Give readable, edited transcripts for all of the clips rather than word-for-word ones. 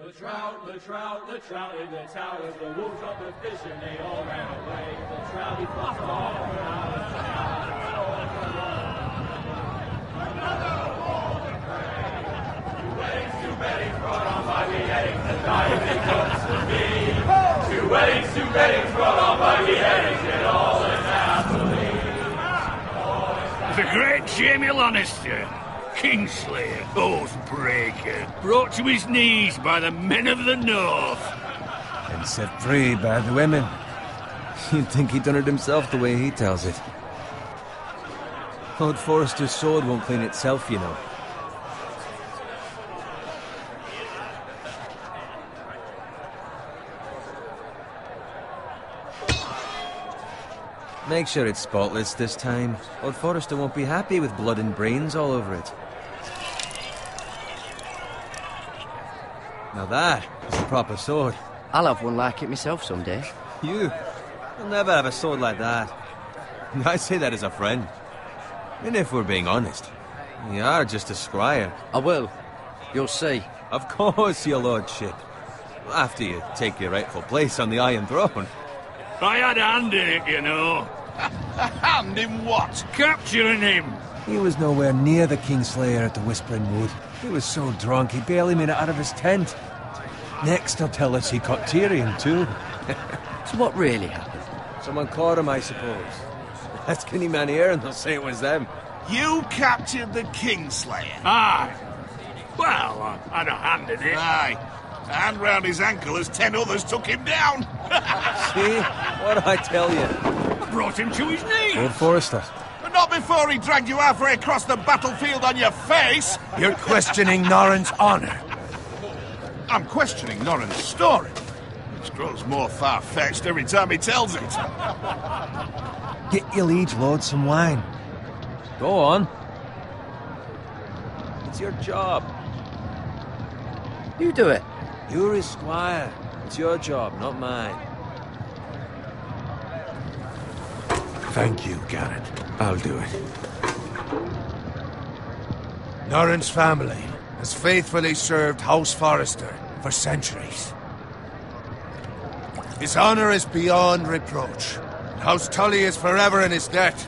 The trout in the towers, the wolves of the fish, and they all ran away. The trout, he fought all around. Two weddings brought on by beheadings, and diving comes to me. Two weddings brought on by beheadings, and all is happily. The great Jamie Lannister, Kingslayer, Oathbreaker, brought to his knees by the men of the North. And set free by the women. You'd think he'd done it himself the way he tells it. Lord Forrester's sword won't clean itself, you know. Make sure it's spotless this time. Lord Forrester won't be happy with blood and brains all over it. Now that is a proper sword. I'll have one like it myself someday. You'll never have a sword like that. I say that as a friend. And if we're being honest, you are just a squire. I will. You'll see. Of course, your lordship. After you take your rightful place on the Iron Throne. I had a hand in it, you know. A hand in what? Capturing him. He was nowhere near the Kingslayer at the Whispering Wood. He was so drunk he barely made it out of his tent. Next he'll tell us he caught Tyrion too. So what really happened? Someone caught him, I suppose. Ask any man here and they'll say it was them. You captured the Kingslayer? Aye. Well, I had a hand in it. Aye. A hand round his ankle as 10 others took him down. See? What'd I tell you? I brought him to his knees. Lord Forrester. But not before he dragged you halfway across the battlefield on your face. You're questioning Norrin's honor. I'm questioning Norrin's story, which grows more far-fetched every time he tells it. Get your liege lord some wine. Go on. It's your job. You do it. You're his squire. It's your job, not mine. Thank you, Garrett. I'll do it. Norrin's family has faithfully served House Forrester for centuries. His honor is beyond reproach. House Tully is forever in his debt.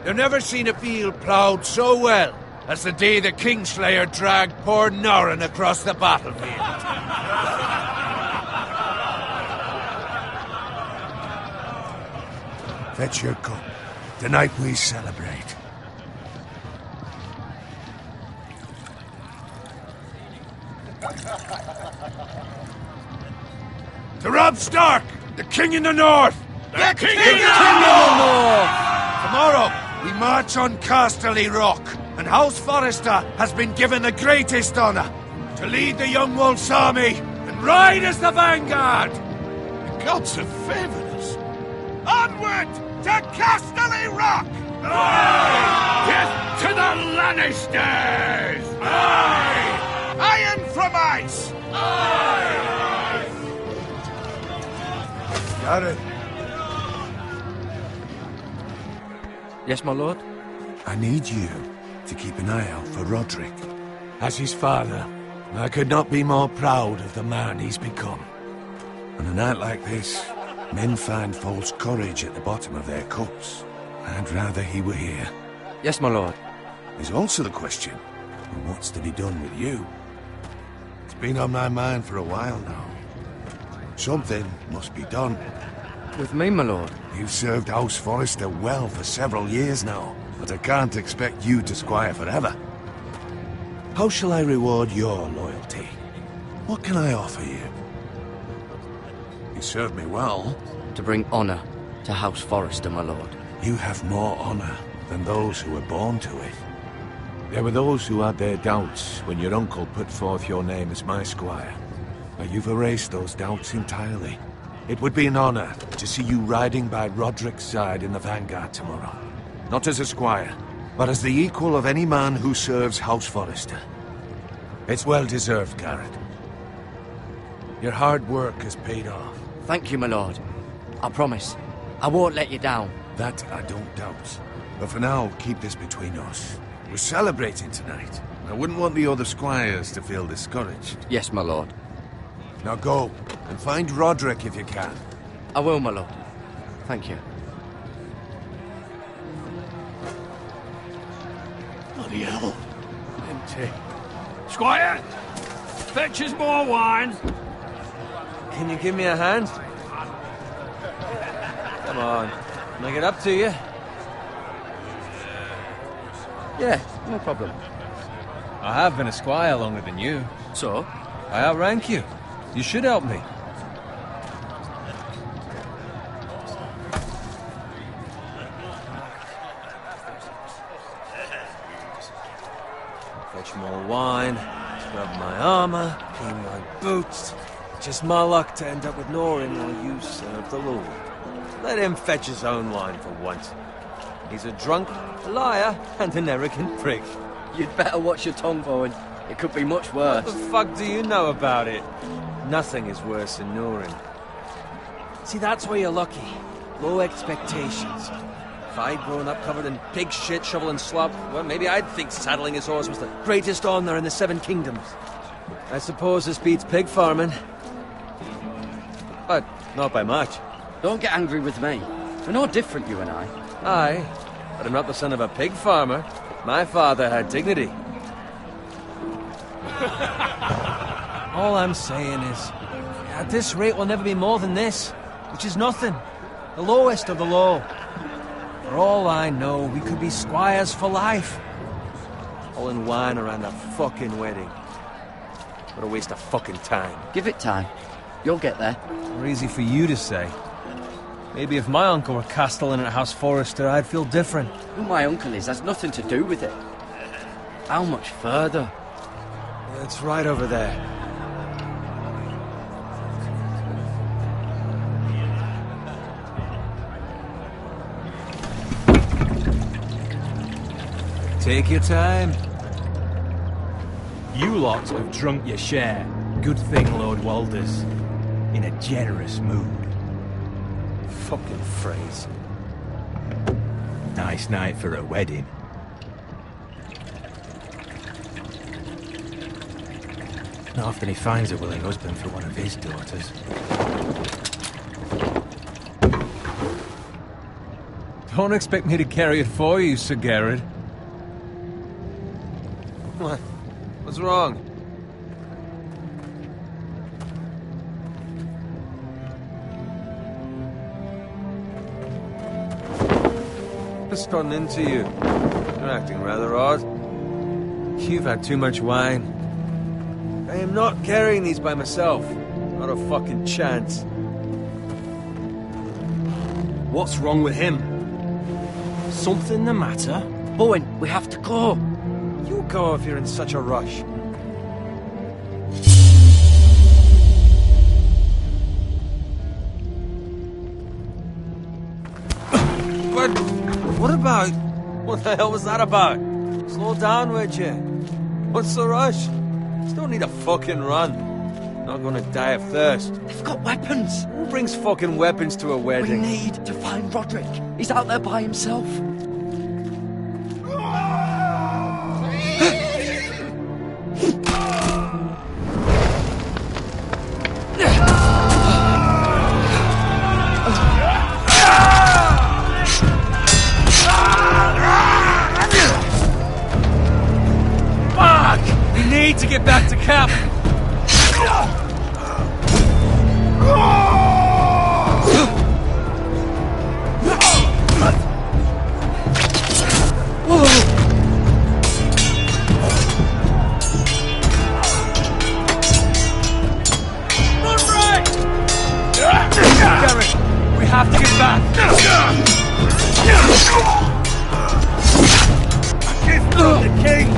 You've never seen a field ploughed so well as the day the Kingslayer dragged poor Norrin across the battlefield. Fetch your cup. Tonight we celebrate. To Robb Stark, the King in the North! The King in the North! Tomorrow, we march on Casterly Rock, and House Forrester has been given the greatest honor to lead the Young Wolf's army and ride as the vanguard! The gods have favored us. Onward to Casterly Rock! Aye! Death to the Lannisters! Aye! Iron from ice! Aye! Got it. Yes, my lord? I need you to keep an eye out for Roderick. As his father, I could not be more proud of the man he's become. On a night like this, men find false courage at the bottom of their cups. I'd rather he were here. Yes, my lord. There's also the question of what's to be done with you. It's been on my mind for a while now. Something must be done. With me, my lord? You've served House Forrester well for several years now, but I can't expect you to squire forever. How shall I reward your loyalty? What can I offer you? You served me well. To bring honor to House Forrester, my lord. You have more honor than those who were born to it. There were those who had their doubts when your uncle put forth your name as my squire. But you've erased those doubts entirely. It would be an honor to see you riding by Roderick's side in the vanguard tomorrow. Not as a squire, but as the equal of any man who serves House Forrester. It's well deserved, Garrett. Your hard work has paid off. Thank you, my lord. I promise. I won't let you down. That I don't doubt. But for now, keep this between us. We're celebrating tonight. I wouldn't want the other squires to feel discouraged. Yes, my lord. Now go, and find Roderick if you can. I will, my lord. Thank you. Bloody hell. Empty. Squire! Fetch us more wine. Can you give me a hand? Come on. Can I get up to you? Yeah, no problem. I have been a squire longer than you. So? I outrank you. You should help me. Fetch more wine, scrub my armor, clean my boots. Just my luck to end up with Norin while you serve the Lord. Let him fetch his own wine for once. He's a drunk, a liar, and an arrogant prick. You'd better watch your tongue, Owen. It could be much worse. What the fuck do you know about it? Nothing is worse than Norin. See, that's where you're lucky. Low expectations. If I'd grown up covered in pig shit, shovel and slop, well, maybe I'd think saddling his horse was the greatest honor in the Seven Kingdoms. I suppose this beats pig farming. But not by much. Don't get angry with me. We're no different, you and I. Aye, but I'm not the son of a pig farmer. My father had dignity. All I'm saying is, at this rate we'll never be more than this, which is nothing. The lowest of the low. For all I know, we could be squires for life. All in wine around a fucking wedding. What a waste of fucking time. Give it time. You'll get there. More easy for you to say. Maybe if my uncle were castellan at House Forrester, I'd feel different. Who my uncle is has nothing to do with it. How much further? It's right over there. Take your time. You lot have drunk your share. Good thing Lord Walder's in a generous mood. Fucking phrase. Nice night for a wedding. Not often he finds a willing husband for one of his daughters. Don't expect me to carry it for you, Sir Garrett. What? What's wrong? What's gotten into you? You're acting rather odd. You've had too much wine. I am not carrying these by myself. Not a fucking chance. What's wrong with him? Something the matter? Owen, we have to go. You go if you're in such a rush. But what about? What the hell was that about? Slow down, would you? What's the rush? Just don't need a fucking run. Not gonna die of thirst. They've got weapons. Who brings fucking weapons to a We wedding? need to find Roderick. He's out there by himself. We need to get back to camp. Garrett, we have to get back. Give the king.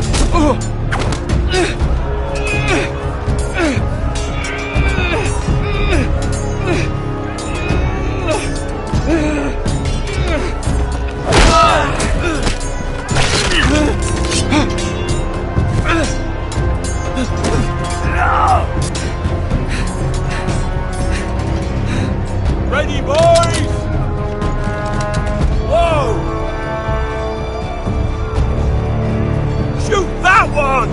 Ready, boys! Whoa! Shoot that one!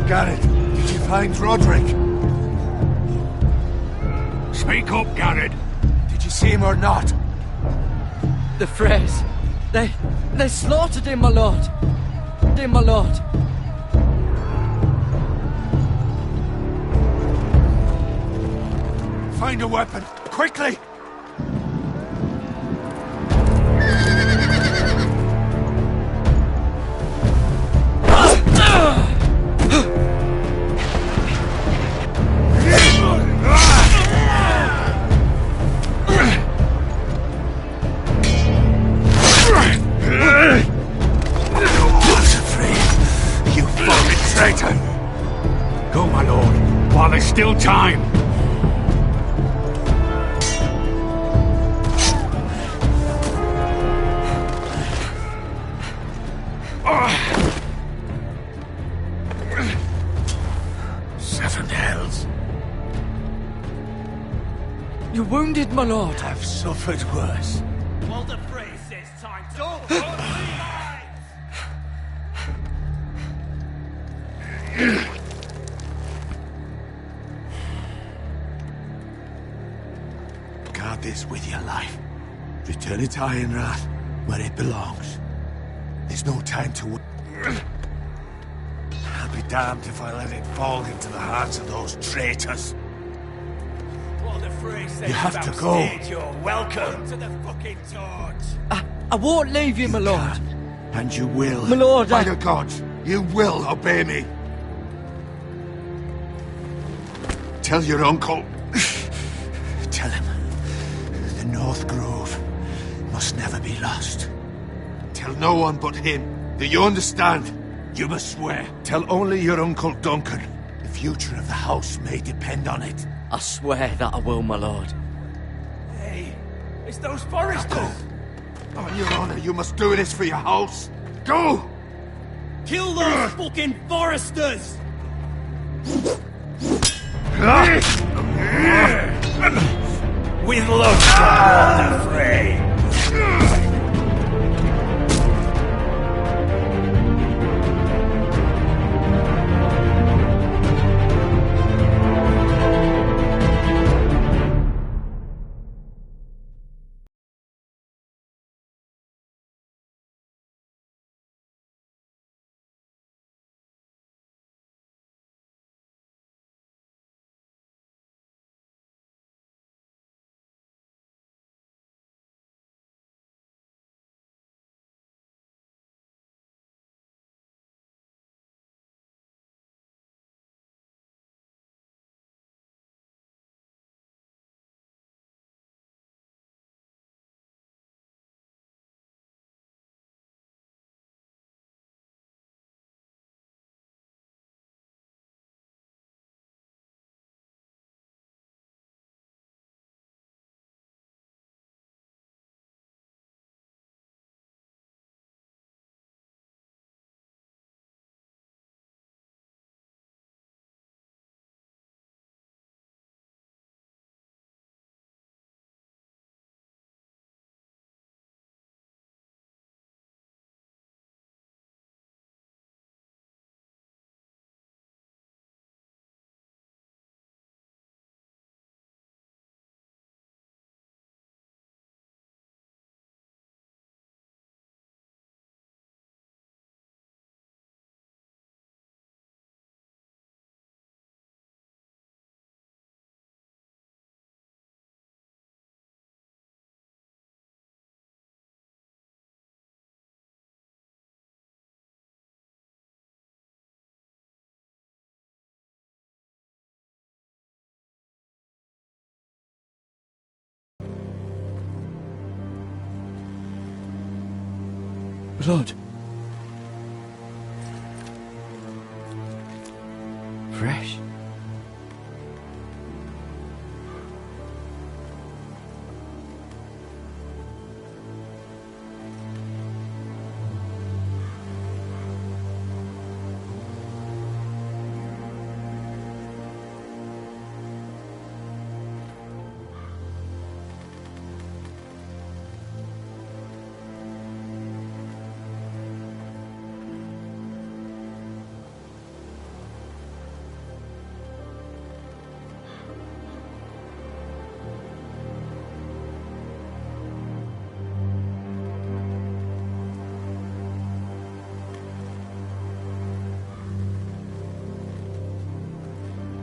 Garrett, did you find Roderick? Speak up, Garrett. Did you see him or not? The Freys. They slaughtered him, my lord. Dear my lord. Find a weapon, quickly! Go, my lord, while there's still time. Seven hells. You're wounded, my lord. I've suffered worse. Well, the phrase says time to... Guard this with your life. Return it to Ironrath, where it belongs. There's no time to wait. I'll be damned if I let it fall into the hearts of those traitors. Well, the phrase says You have to go. You're welcome to the fucking torch. I won't leave you, my lord. Can, and you will. My lord, By the gods, you will obey me. Tell your uncle. Tell him. The North Grove must never be lost. Tell no one but him. Do you understand? You must swear. Tell only your Uncle Duncan. The future of the house may depend on it. I swear that I will, my lord. Hey, it's those foresters. On your honor, you must do this for your house. Go! Kill those fucking foresters! With love from the fray. Lord. Fresh.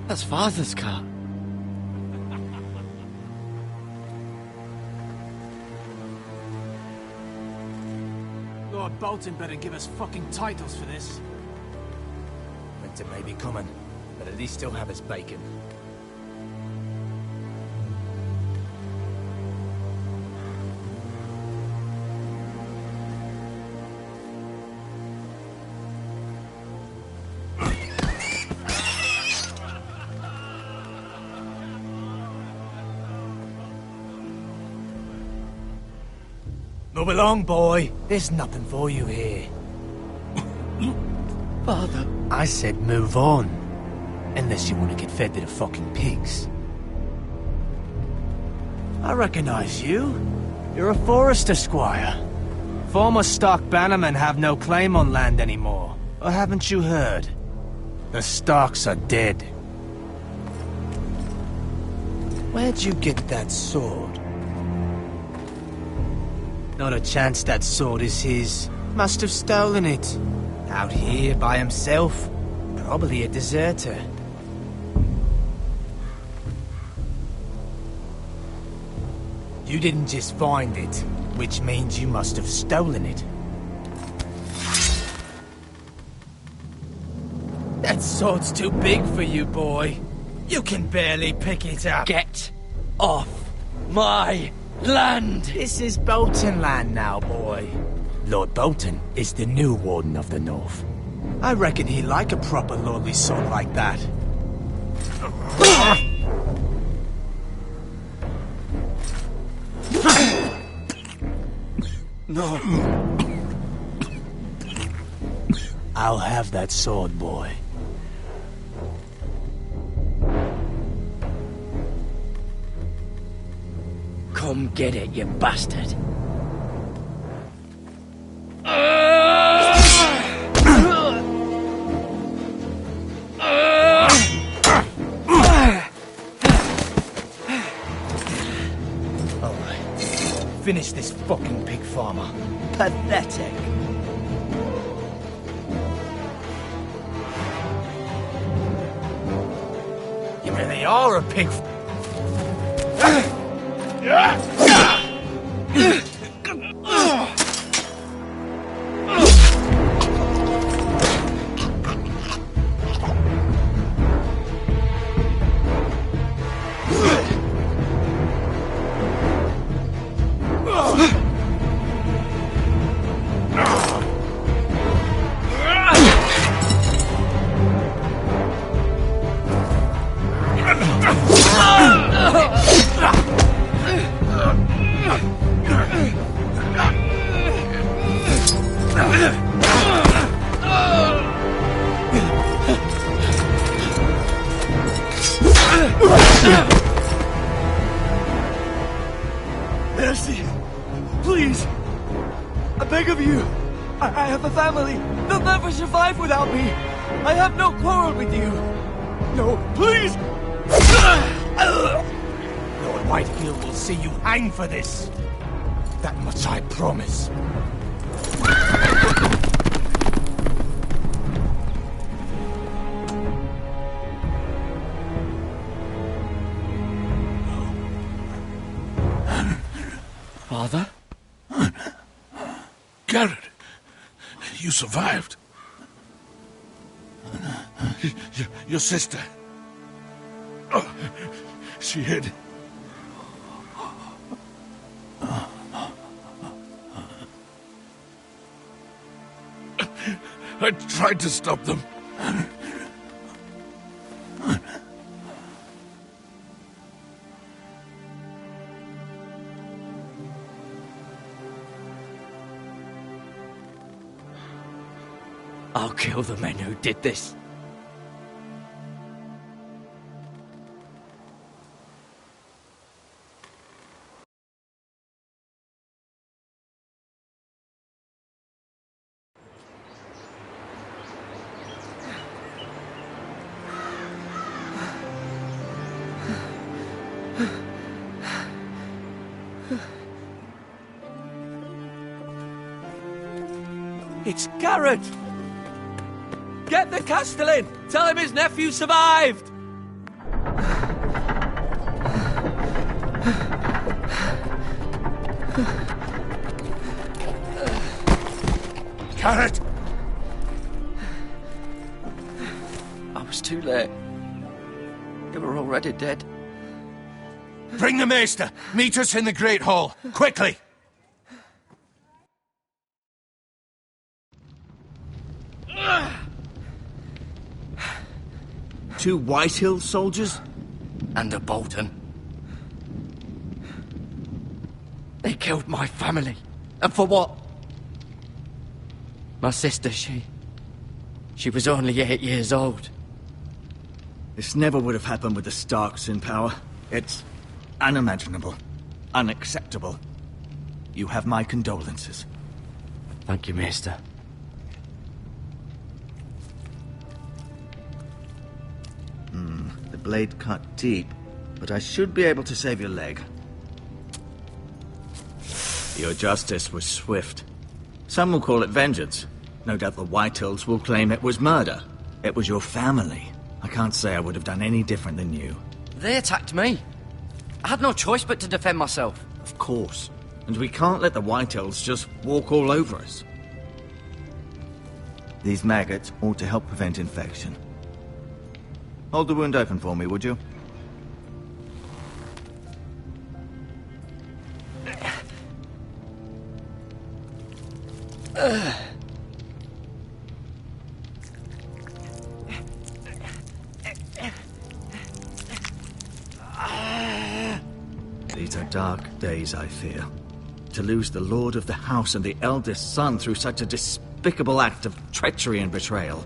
That's Father's car. Lord Bolton better give us fucking titles for this. Winter may be coming, but at least he'll have his bacon. Move along, boy. There's nothing for you here. Father. I said move on. Unless you want to get fed to the fucking pigs. I recognize you. You're a Forester squire. Former Stark bannermen have no claim on land anymore. Or haven't you heard? The Starks are dead. Where'd you get that sword? Not a chance that sword is his. Must have stolen it. Out here by himself. Probably a deserter. You didn't just find it, which means you must have stolen it. That sword's too big for you, boy. You can barely pick it up. Get off my land! This is Bolton land now, boy. Lord Bolton is the new Warden of the North. I reckon he'd like a proper lordly sword like that. No. I'll have that sword, boy. Come get it, you bastard. Alright. Finish this fucking pig farmer. Pathetic. You really are a pig. Mercy! Please! I beg of you! I have a family! They'll never survive without me! I have no quarrel with you! No, please! Lord Whitefield will see you hang for this. That much I promise. Father? Garrett, you survived. Your sister. Oh, she hid. I tried to stop them. I'll kill the men who did this. It's Garrett! Get the Castellan! Tell him his nephew survived! Carrot! I was too late. They were already dead. Bring the maester! Meet us in the Great Hall! Quickly! Two Whitehill soldiers? And a Bolton. They killed my family. And for what? My sister, she was only 8 years old. This never would have happened with the Starks in power. It's unimaginable. Unacceptable. You have my condolences. Thank you, Maester. The blade cut deep, but I should be able to save your leg. Your justice was swift. Some will call it vengeance. No doubt the Whitehills will claim it was murder. It was your family. I can't say I would have done any different than you. They attacked me. I had no choice but to defend myself. Of course. And we can't let the Whitehills just walk all over us. These maggots ought to help prevent infection. Hold the wound open for me, would you? These are dark days, I fear. To lose the lord of the house and the eldest son through such a despicable act of treachery and betrayal.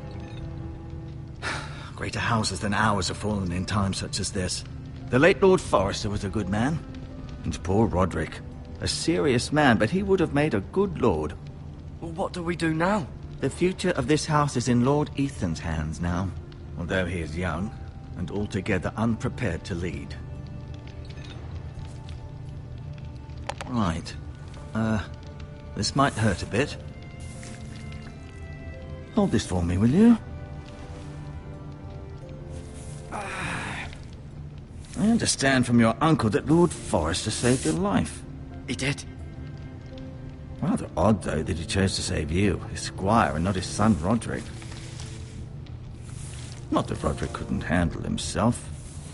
Greater houses than ours have fallen in times such as this. The late Lord Forrester was a good man. And poor Roderick. A serious man, but he would have made a good lord. Well, what do we do now? The future of this house is in Lord Ethan's hands now. Although he is young, and altogether unprepared to lead. Right. This might hurt a bit. Hold this for me, will you? I understand from your uncle that Lord Forrester saved your life. He did. Rather odd, though, that he chose to save you, his squire, and not his son Roderick. Not that Roderick couldn't handle himself.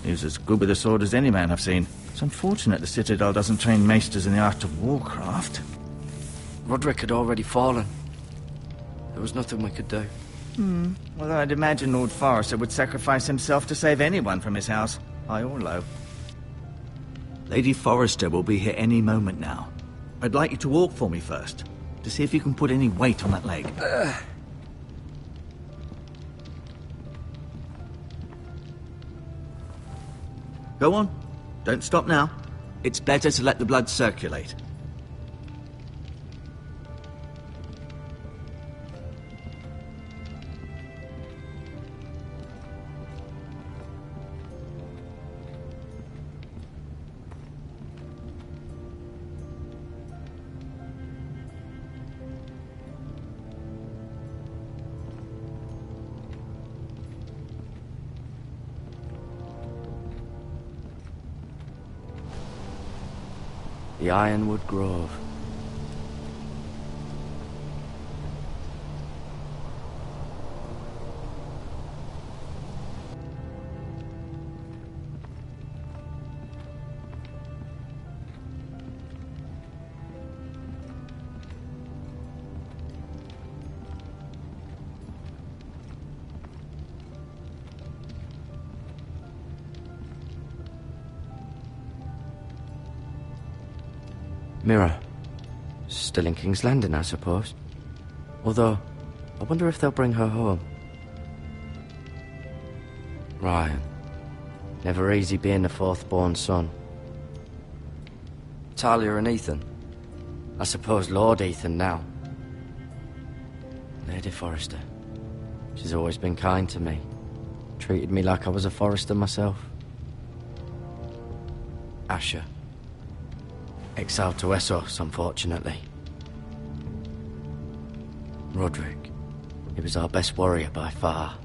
He was as good with a sword as any man I've seen. It's unfortunate the Citadel doesn't train maesters in the art of warcraft. Roderick had already fallen. There was nothing we could do. Well, I'd imagine Lord Forrester would sacrifice himself to save anyone from his house, high or low. Lady Forrester will be here any moment now. I'd like you to walk for me first, to see if you can put any weight on that leg. Go on. Don't stop now. It's better to let the blood circulate. The Ironwood Grove. Mirror. Still in King's Landing, I suppose. Although, I wonder if they'll bring her home. Ryan. Never easy being the fourth-born son. Talia and Ethan. I suppose Lord Ethan now. Lady Forrester. She's always been kind to me. Treated me like I was a Forrester myself. Asher. Exiled to Essos, unfortunately. Roderick. He was our best warrior by far.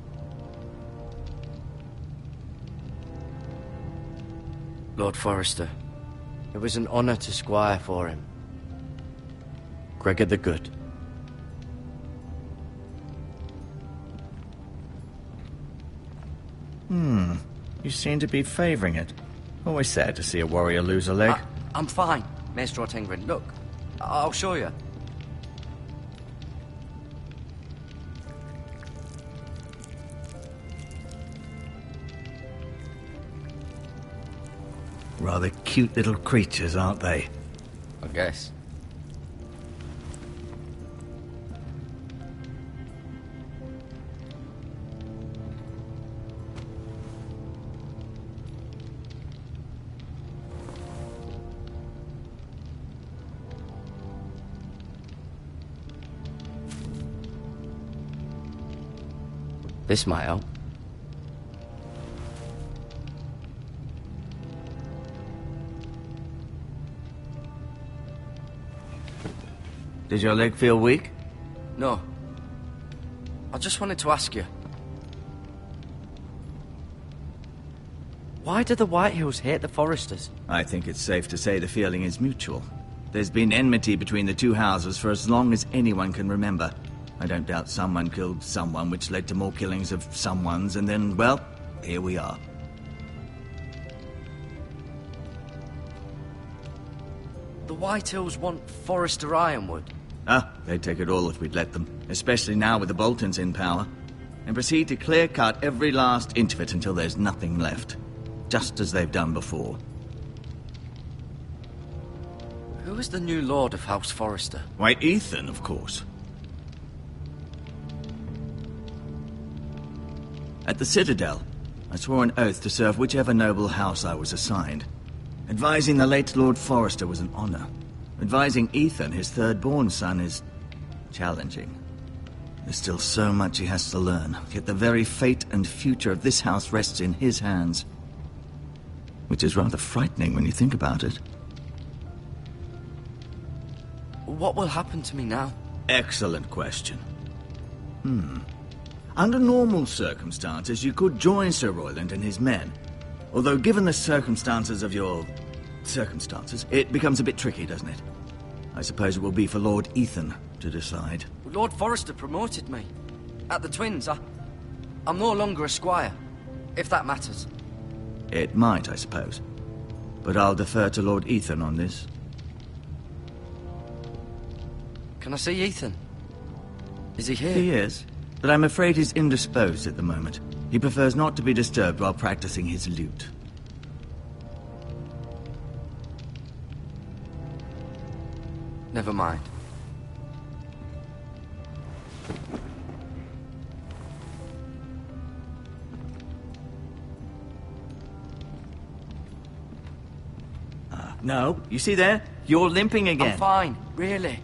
Lord Forrester. It was an honour to squire for him. Gregor the Good. You seem to be favouring it. Always sad to see a warrior lose a leg. I'm fine, Maestro Tingrin. Look, I'll show you. Rather cute little creatures, aren't they? I guess. This might help. Does your leg feel weak? No. I just wanted to ask you. Why do the Whitehills hate the Foresters? I think it's safe to say the feeling is mutual. There's been enmity between the two houses for as long as anyone can remember. I don't doubt someone killed someone, which led to more killings of someones, and then, well, here we are. The Whitehills want Forester Ironwood. They'd take it all if we'd let them, especially now with the Boltons in power, and proceed to clear-cut every last inch of it until there's nothing left, just as they've done before. Who is the new Lord of House Forester? Why, Ethan, of course. At the Citadel, I swore an oath to serve whichever noble house I was assigned. Advising the late Lord Forester was an honor. Advising Ethan, his third-born son, is challenging. There's still so much he has to learn, yet the very fate and future of this house rests in his hands. Which is rather frightening when you think about it. What will happen to me now? Excellent question. Under normal circumstances, you could join Sir Royland and his men. Although, given the circumstances of your circumstances, it becomes a bit tricky, doesn't it? I suppose it will be for Lord Ethan to decide. Lord Forester promoted me. At the Twins, I'm no longer a squire, if that matters. It might, I suppose. But I'll defer to Lord Ethan on this. Can I see Ethan? Is he here? He is, but I'm afraid he's indisposed at the moment. He prefers not to be disturbed while practicing his lute. Never mind. No, you see there? You're limping again. I'm fine, really.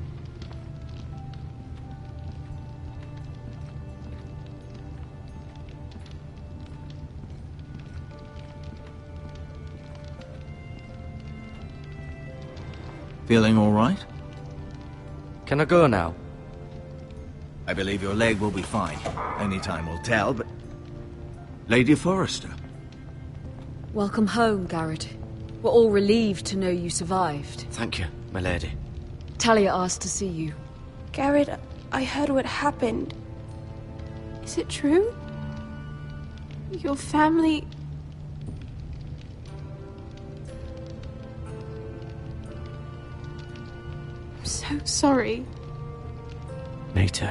Feeling all right? Can I go now? I believe your leg will be fine. Only time will tell, but... Lady Forester. Welcome home, Garrett. We're all relieved to know you survived. Thank you, my lady. Talia asked to see you. Garrett, I heard what happened. Is it true? Your family... I'm so sorry. Me too.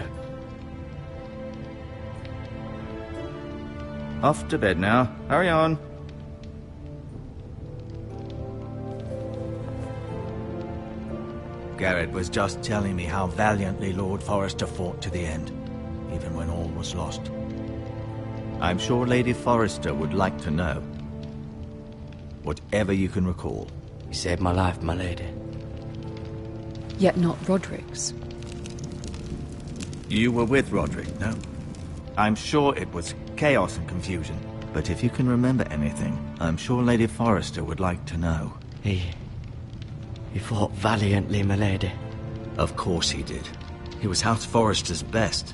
Off to bed now. Hurry on. Garrett was just telling me how valiantly Lord Forester fought to the end, even when all was lost. I'm sure Lady Forester would like to know. Whatever you can recall. You saved my life, my lady. Yet not Roderick's. You were with Roderick, no? I'm sure it was chaos and confusion. But if you can remember anything, I'm sure Lady Forester would like to know. He fought valiantly, my lady. Of course he did. He was House Forester's best.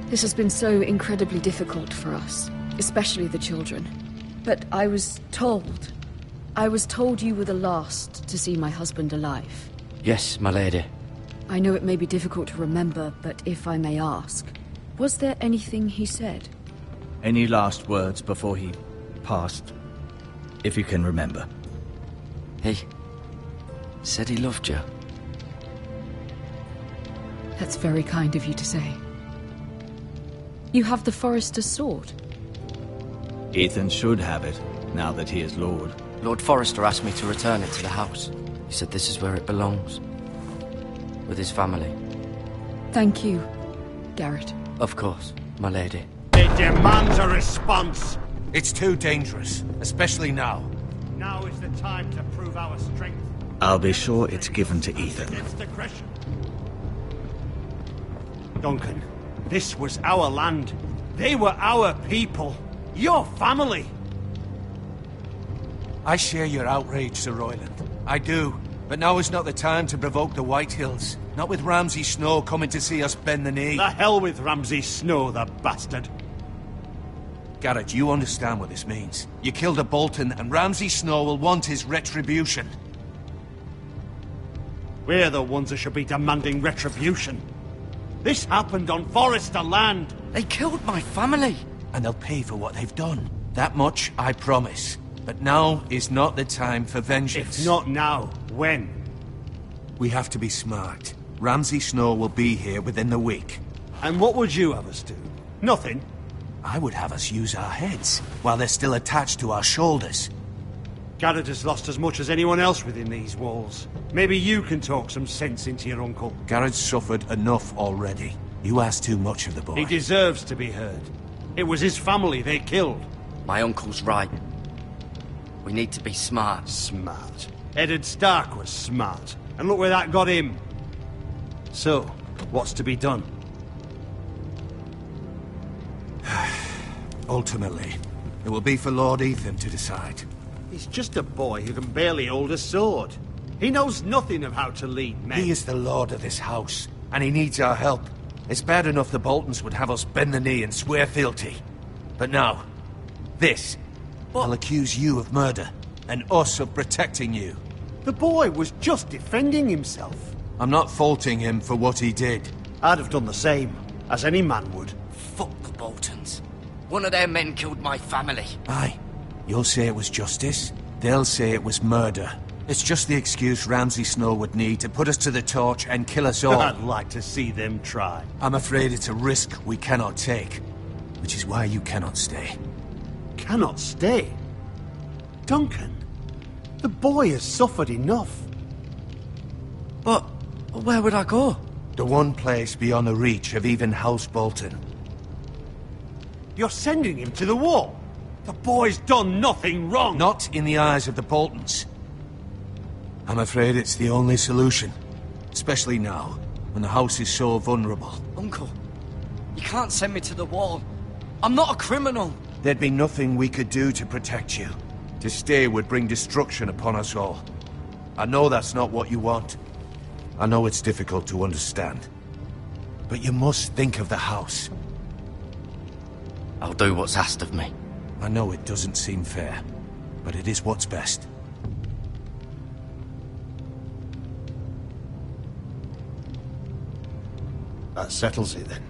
This has been so incredibly difficult for us, especially the children. But I was told you were the last to see my husband alive. Yes, my lady. I know it may be difficult to remember, but if I may ask, Was there anything he said? Any last words before he passed? If you can remember. He said he loved you. That's very kind of you to say. You have the Forester's sword. Ethan should have it, now that he is Lord. Lord Forrester asked me to return it to the house. He said this is where it belongs. With his family. Thank you, Garrett. Of course, my lady. It demands a response. It's too dangerous, especially now. Now is the time to prove our strength. I'll be sure it's given to Ethan. Against aggression. Duncan, this was our land. They were our people. Your family. I share your outrage, Sir Royland. I do. But now is not the time to provoke the White Hills. Not with Ramsay Snow coming to see us bend the knee. The hell with Ramsay Snow, the bastard. Garrett, you understand what this means. You killed a Bolton, and Ramsay Snow will want his retribution. We're the ones that should be demanding retribution. This happened on Forester land. They killed my family. And they'll pay for what they've done. That much, I promise. But now is not the time for vengeance. If not now, when? We have to be smart. Ramsay Snow will be here within the week. And what would you have us do? Nothing. I would have us use our heads, while they're still attached to our shoulders. Garrett has lost as much as anyone else within these walls. Maybe you can talk some sense into your uncle. Garrett's suffered enough already. You ask too much of the boy. He deserves to be heard. It was his family they killed. My uncle's right. We need to be smart. Smart. Eddard Stark was smart. And look where that got him. So, what's to be done? Ultimately, it will be for Lord Ethan to decide. He's just a boy who can barely hold a sword. He knows nothing of how to lead men. He is the lord of this house, and he needs our help. It's bad enough the Boltons would have us bend the knee and swear fealty. But now, this. I'll accuse you of murder, and us of protecting you. The boy was just defending himself. I'm not faulting him for what he did. I'd have done the same, as any man would. Fuck the Boltons. One of their men killed my family. Aye. You'll say it was justice. They'll say it was murder. It's just the excuse Ramsay Snow would need to put us to the torch and kill us all. I'd like to see them try. I'm afraid it's a risk we cannot take. Which is why you cannot stay. Cannot stay? Duncan, the boy has suffered enough. But where would I go? The one place beyond the reach of even House Bolton. You're sending him to the wall? The boy's done nothing wrong! Not in the eyes of the Boltons. I'm afraid it's the only solution. Especially now, when the house is so vulnerable. Uncle, you can't send me to the wall. I'm not a criminal. There'd be nothing we could do to protect you. To stay would bring destruction upon us all. I know that's not what you want. I know it's difficult to understand. But you must think of the house. I'll do what's asked of me. I know it doesn't seem fair, but it is what's best. That settles it then.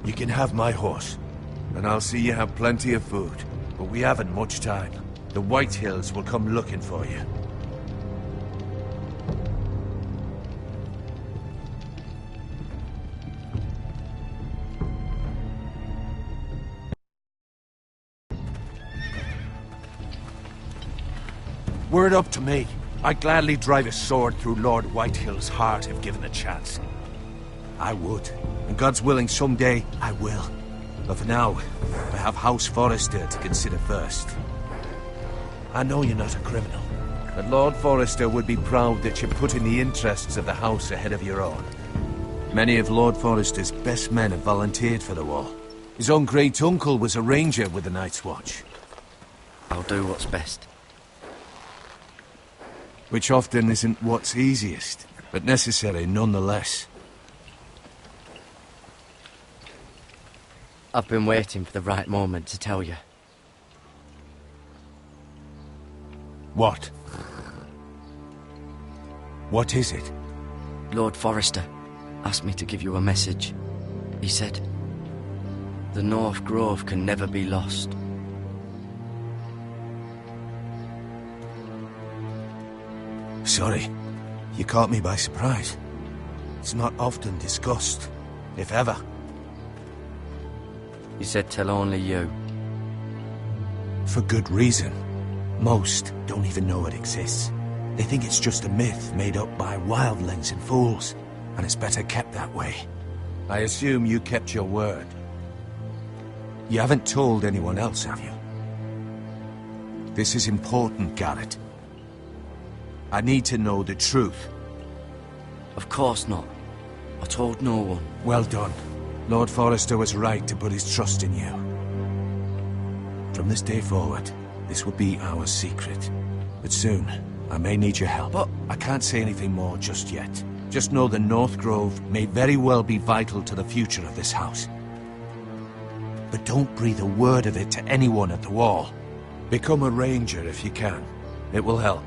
You can have my horse, and I'll see you have plenty of food. But we haven't much time. The White Hills will come looking for you. Were it up to me, I'd gladly drive a sword through Lord Whitehill's heart if given the chance. I would. And God's willing, someday I will. But for now, I have House Forrester to consider first. I know you're not a criminal, but Lord Forrester would be proud that you're putting the interests of the house ahead of your own. Many of Lord Forrester's best men have volunteered for the war. His own great-uncle was a ranger with the Night's Watch. I'll do what's best. Which often isn't what's easiest, but necessary nonetheless. I've been waiting for the right moment to tell you. What? What is it? Lord Forrester asked me to give you a message. He said, the North Grove can never be lost. Sorry, you caught me by surprise. It's not often discussed, if ever. He said tell only you. For good reason. Most don't even know it exists. They think it's just a myth made up by wildlings and fools, and it's better kept that way. I assume you kept your word. You haven't told anyone else, have you? This is important, Garrett. I need to know the truth. Of course not. I told no one. Well done. Lord Forrester was right to put his trust in you. From this day forward, this will be our secret. But soon, I may need your help. But I can't say anything more just yet. Just know the North Grove may very well be vital to the future of this house. But don't breathe a word of it to anyone at the wall. Become a ranger if you can. It will help.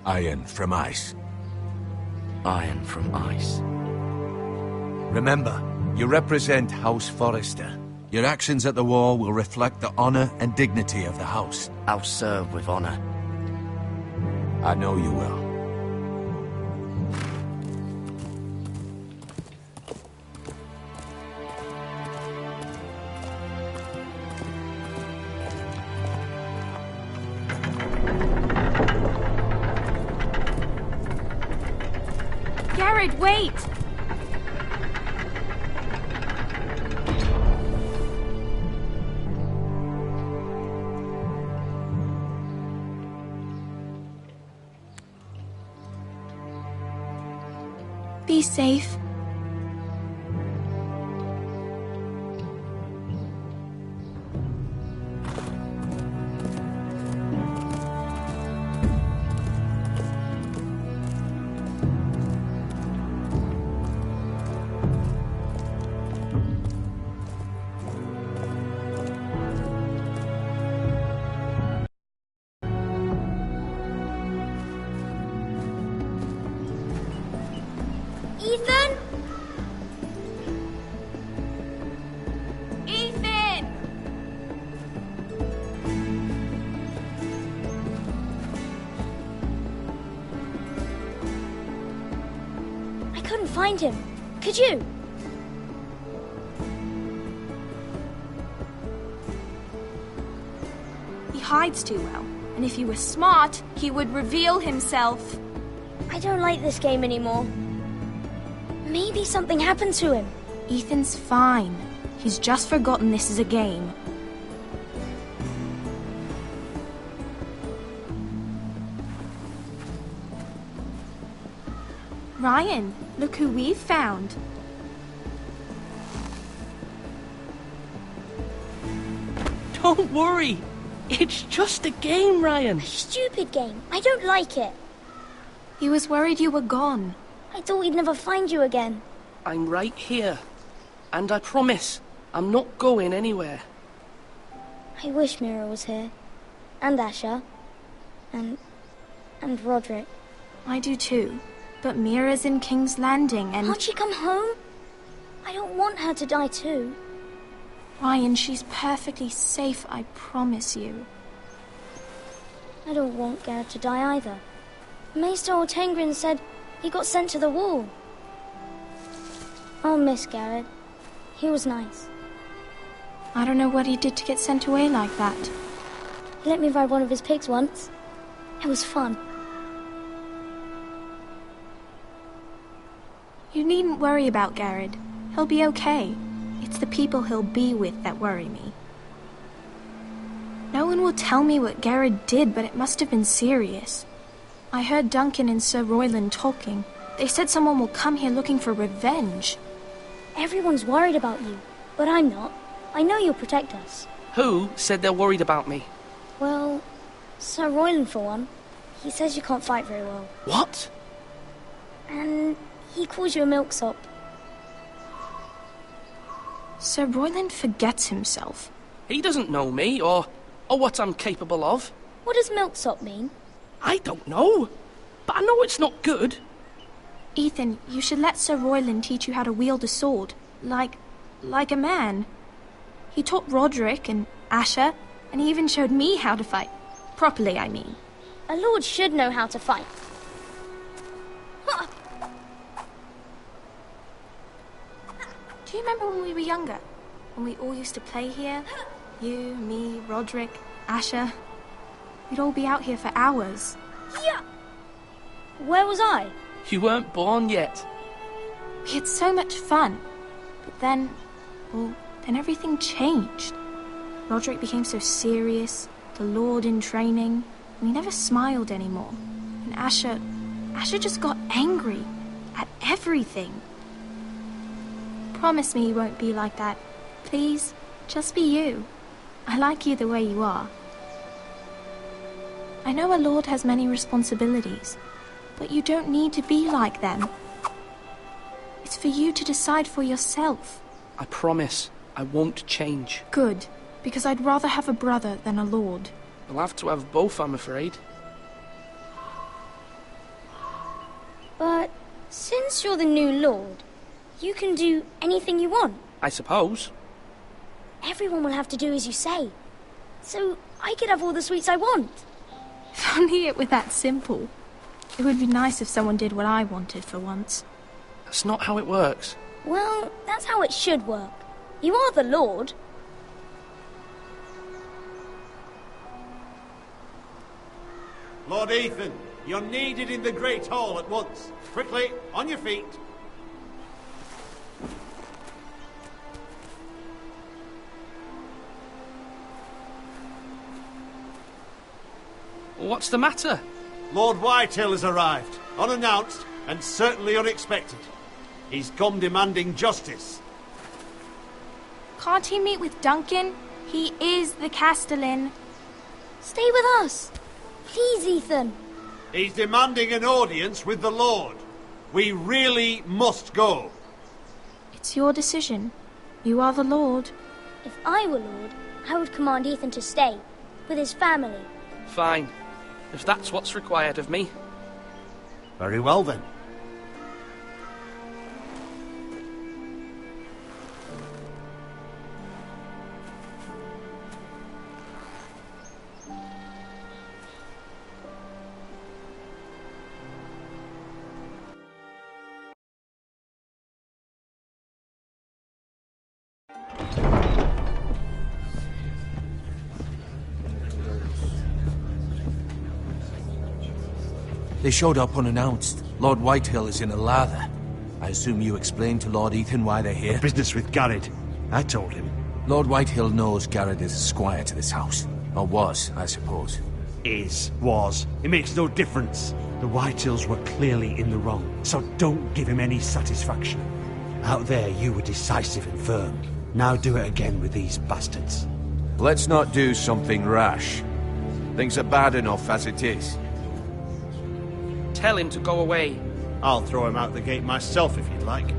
Iron from ice. Iron from ice. Remember, you represent House Forrester. Your actions at the wall will reflect the honor and dignity of the house. I'll serve with honor. I know you will. Garrett, wait! Be safe. Ethan? Ethan! I couldn't find him. Could you? He hides too well, and if he were smart, he would reveal himself. I don't like this game anymore. Maybe something happened to him. Ethan's fine. He's just forgotten this is a game. Ryan, look who we've found. Don't worry. It's just a game, Ryan. A stupid game. I don't like it. He was worried you were gone. I thought we'd never find you again. I'm right here. And I promise, I'm not going anywhere. I wish Mira was here. And Asher. And Roderick. I do too. But Mira's in King's Landing and... Can't she come home? I don't want her to die too. Ryan, she's perfectly safe, I promise you. I don't want Garrett to die either. Maester Ortengrin said he got sent to the wall. I'll miss Garrett. He was nice. I don't know what he did to get sent away like that. He let me ride one of his pigs once. It was fun. You needn't worry about Garrett. He'll be okay. It's the people he'll be with that worry me. No one will tell me what Garrett did, but it must have been serious. I heard Duncan and Sir Royland talking. They said someone will come here looking for revenge. Everyone's worried about you, but I'm not. I know you'll protect us. Who said they're worried about me? Well, Sir Royland for one. He says you can't fight very well. What? And he calls you a milksop. Sir Royland forgets himself. He doesn't know me, or what I'm capable of. What does milksop mean? I don't know, but I know it's not good. Ethan, you should let Sir Royland teach you how to wield a sword, like a man. He taught Roderick and Asher, and he even showed me how to fight. Properly, I mean. A lord should know how to fight. Do you remember when we were younger? When we all used to play here? You, me, Roderick, Asher. We'd all be out here for hours. Yeah! Where was I? You weren't born yet. We had so much fun. But then everything changed. Roderick became so serious, the Lord in training, and he never smiled anymore. And Asher just got angry at everything. Promise me you won't be like that. Please, just be you. I like you the way you are. I know a lord has many responsibilities, but you don't need to be like them. It's for you to decide for yourself. I promise I won't change. Good, because I'd rather have a brother than a lord. I'll have to have both, I'm afraid. But since you're the new lord, you can do anything you want. I suppose. Everyone will have to do as you say. So I could have all the sweets I want. If only it were that simple. It would be nice if someone did what I wanted for once. That's not how it works. Well, that's how it should work. You are the lord. Lord Ethan, you're needed in the Great Hall at once. Quickly, on your feet. What's the matter? Lord Whitehill has arrived, unannounced and certainly unexpected. He's come demanding justice. Can't he meet with Duncan? He is the Castellan. Stay with us. Please, Ethan. He's demanding an audience with the Lord. We really must go. It's your decision. You are the Lord. If I were Lord, I would command Ethan to stay, with his family. Fine, if that's what's required of me. Very well then. They showed up unannounced. Lord Whitehill is in a lather. I assume you explained to Lord Ethan why they're here? Business with Garrett. I told him. Lord Whitehill knows Garrett is a squire to this house. Or was, I suppose. Was. It makes no difference. The Whitehills were clearly in the wrong, so don't give him any satisfaction. Out there, you were decisive and firm. Now do it again with these bastards. Let's not do something rash. Things are bad enough as it is. Tell him to go away. I'll throw him out the gate myself if you'd like.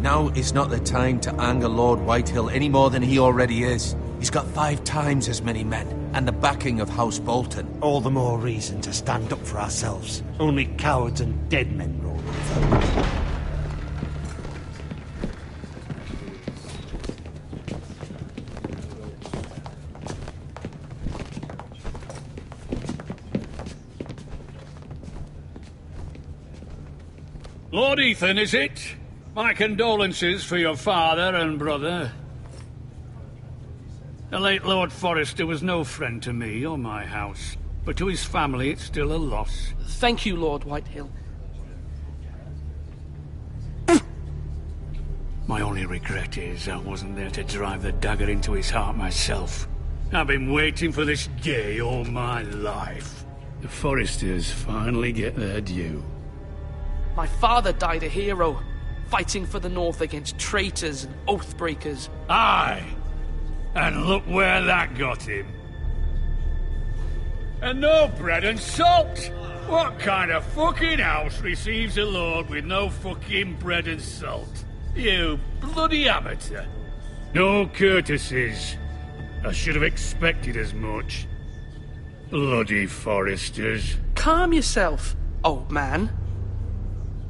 Now is not the time to anger Lord Whitehill any more than he already is. He's got 5 times as many men, and the backing of House Bolton. All the more reason to stand up for ourselves. Only cowards and dead men roll over. Lord Ethan, is it? My condolences for your father and brother. The late Lord Forrester was no friend to me or my house, but to his family it's still a loss. Thank you, Lord Whitehill. My only regret is I wasn't there to drive the dagger into his heart myself. I've been waiting for this day all my life. The Forresters finally get their due. My father died a hero, fighting for the North against traitors and oath-breakers. Aye, and look where that got him. And no bread and salt! What kind of fucking house receives a lord with no fucking bread and salt? You bloody amateur. No courtesies. I should have expected as much. Bloody Foresters. Calm yourself, old man.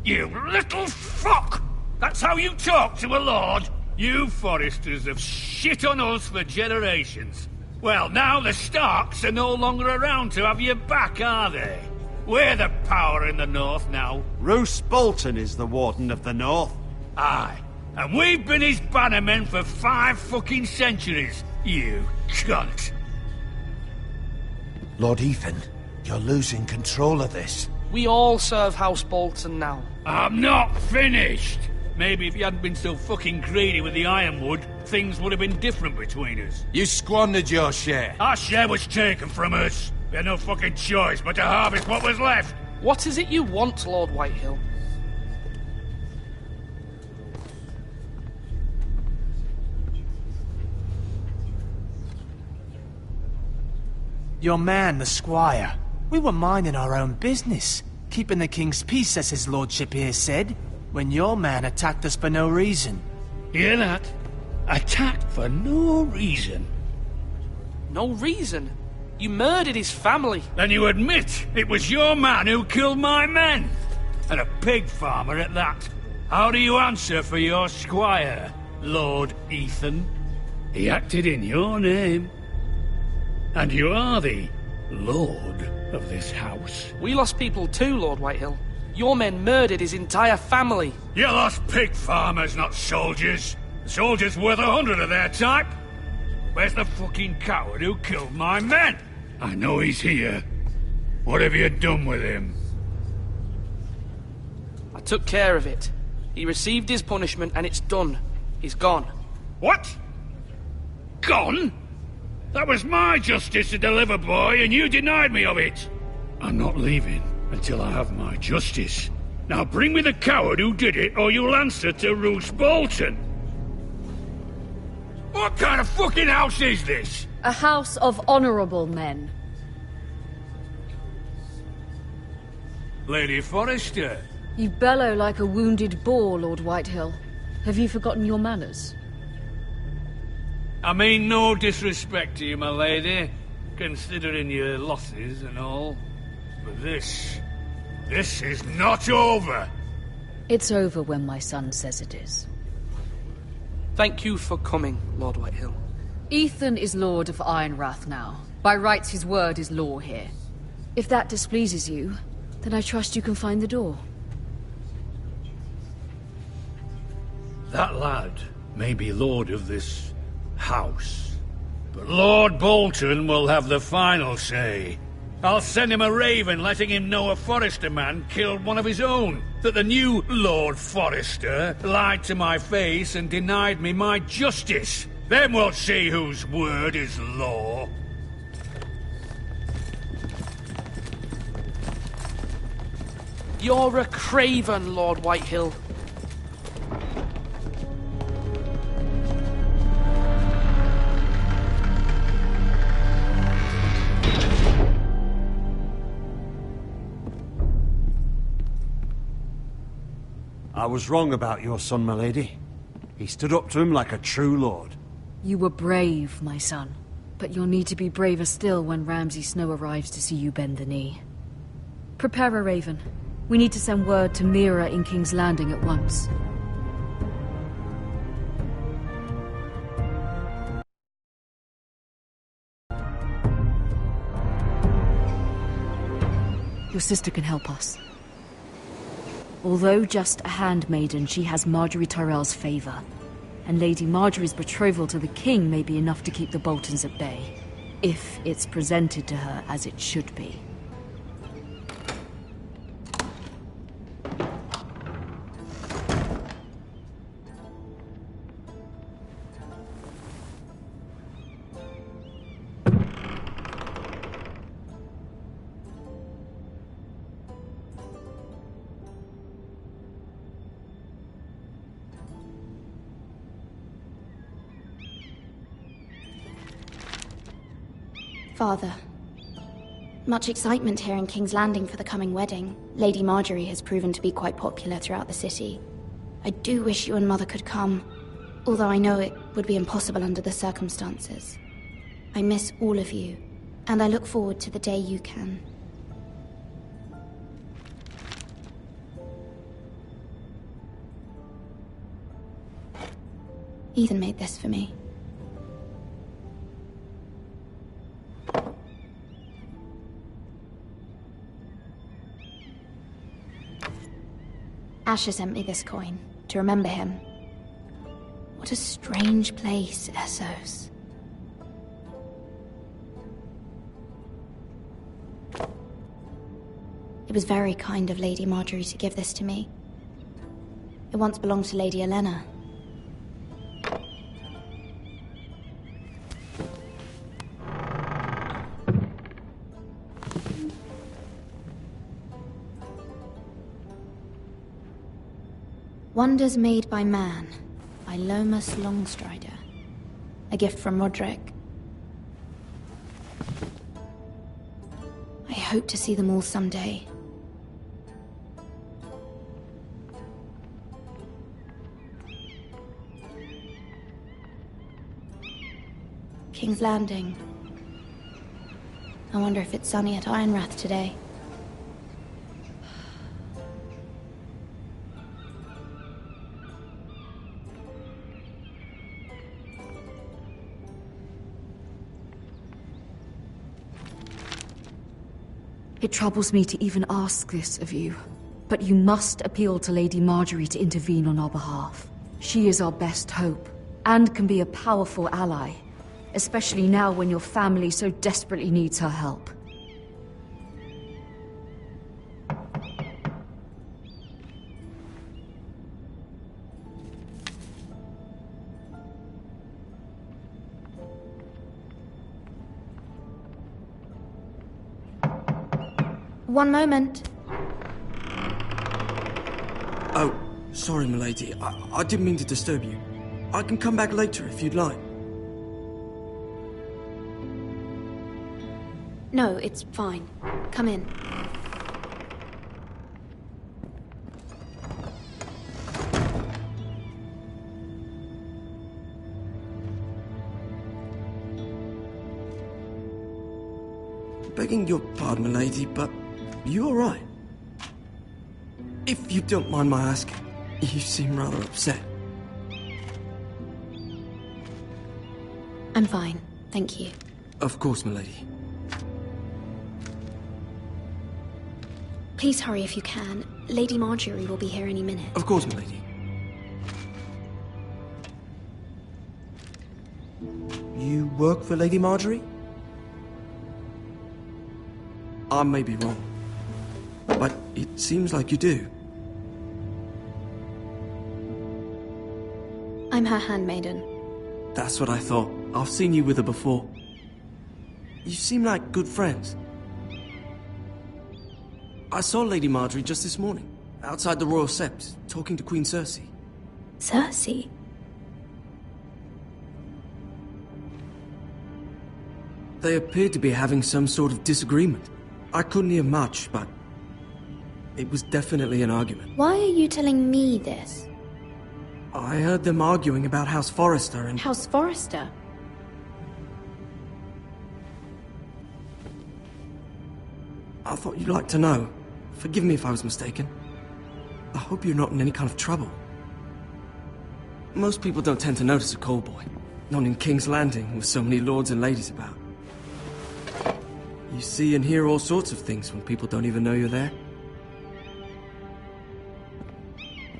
You little fuck! That's how you talk to a lord? You Foresters have shit on us for generations. Well, now the Starks are no longer around to have your back, are they? We're the power in the north now. Roose Bolton is the Warden of the North. Aye. And we've been his bannermen for 5 fucking centuries, you cunt. Lord Ethan, you're losing control of this. We all serve House Bolton now. I'm not finished. Maybe if you hadn't been so fucking greedy with the ironwood, things would have been different between us. You squandered your share. Our share was taken from us. We had no fucking choice but to harvest what was left. What is it you want, Lord Whitehill? Your man, the squire. We were minding our own business, keeping the king's peace, as his lordship here said, when your man attacked us for no reason. Hear that? Attacked for no reason. No reason? You murdered his family. Then you admit it was your man who killed my men. And a pig farmer at that. How do you answer for your squire, Lord Ethan? He acted in your name. And you are the lord of this house. We lost people too, Lord Whitehill. Your men murdered his entire family. You lost pig farmers, not soldiers. The soldiers worth 100 of their type. Where's the fucking coward who killed my men? I know he's here. What have you done with him? I took care of it. He received his punishment and it's done. He's gone. What? Gone? That was my justice to deliver, boy, and you denied me of it. I'm not leaving until I have my justice. Now bring me the coward who did it, or you'll answer to Roose Bolton. What kind of fucking house is this? A house of honorable men. Lady Forrester. You bellow like a wounded boar, Lord Whitehill. Have you forgotten your manners? I mean no disrespect to you, my lady, considering your losses and all. But this is not over. It's over when my son says it is. Thank you for coming, Lord Whitehill. Ethan is Lord of Ironrath now. By rights, his word is law here. If that displeases you, then I trust you can find the door. That lad may be lord of this house, but Lord Bolton will have the final say. I'll send him a raven letting him know a Forrester man killed one of his own, that the new Lord Forrester lied to my face and denied me my justice. Then we'll see whose word is law. You're a craven, Lord Whitehill. I was wrong about your son, my lady. He stood up to him like a true lord. You were brave, my son. But you'll need to be braver still when Ramsay Snow arrives to see you bend the knee. Prepare a raven. We need to send word to Mira in King's Landing at once. Your sister can help us. Although just a handmaiden, she has Marjorie Tyrell's favor. And Lady Marjorie's betrothal to the king may be enough to keep the Boltons at bay. If it's presented to her as it should be. Father, much excitement here in King's Landing for the coming wedding. Lady Marjorie has proven to be quite popular throughout the city. I do wish you and Mother could come. Although I know it would be impossible under the circumstances. I miss all of you, and I look forward to the day you can. Ethan made this for me. Asher sent me this coin, to remember him. What a strange place, Essos. It was very kind of Lady Marjorie to give this to me. It once belonged to Lady Elena. Wonders Made by Man, by Lomas Longstrider. A gift from Roderick. I hope to see them all someday. King's Landing. I wonder if it's sunny at Ironrath today. It troubles me to even ask this of you, but you must appeal to Lady Marjorie to intervene on our behalf. She is our best hope, and can be a powerful ally, especially now when your family so desperately needs her help. One moment. Oh, sorry, milady. I didn't mean to disturb you. I can come back later if you'd like. No, it's fine. Come in. Begging your pardon, milady, but you all right? If you don't mind my asking, you seem rather upset. I'm fine, thank you. Of course, milady. Please hurry if you can. Lady Marjorie will be here any minute. Of course, milady. You work for Lady Marjorie? I may be wrong, but it seems like you do. I'm her handmaiden. That's what I thought. I've seen you with her before. You seem like good friends. I saw Lady Marjorie just this morning, outside the Royal Sept, talking to Queen Cersei. Cersei? They appeared to be having some sort of disagreement. I couldn't hear much, but it was definitely an argument. Why are you telling me this? I heard them arguing about House Forrester and... House Forrester? I thought you'd like to know. Forgive me if I was mistaken. I hope you're not in any kind of trouble. Most people don't tend to notice a callboy. Not in King's Landing, with so many lords and ladies about. You see and hear all sorts of things when people don't even know you're there.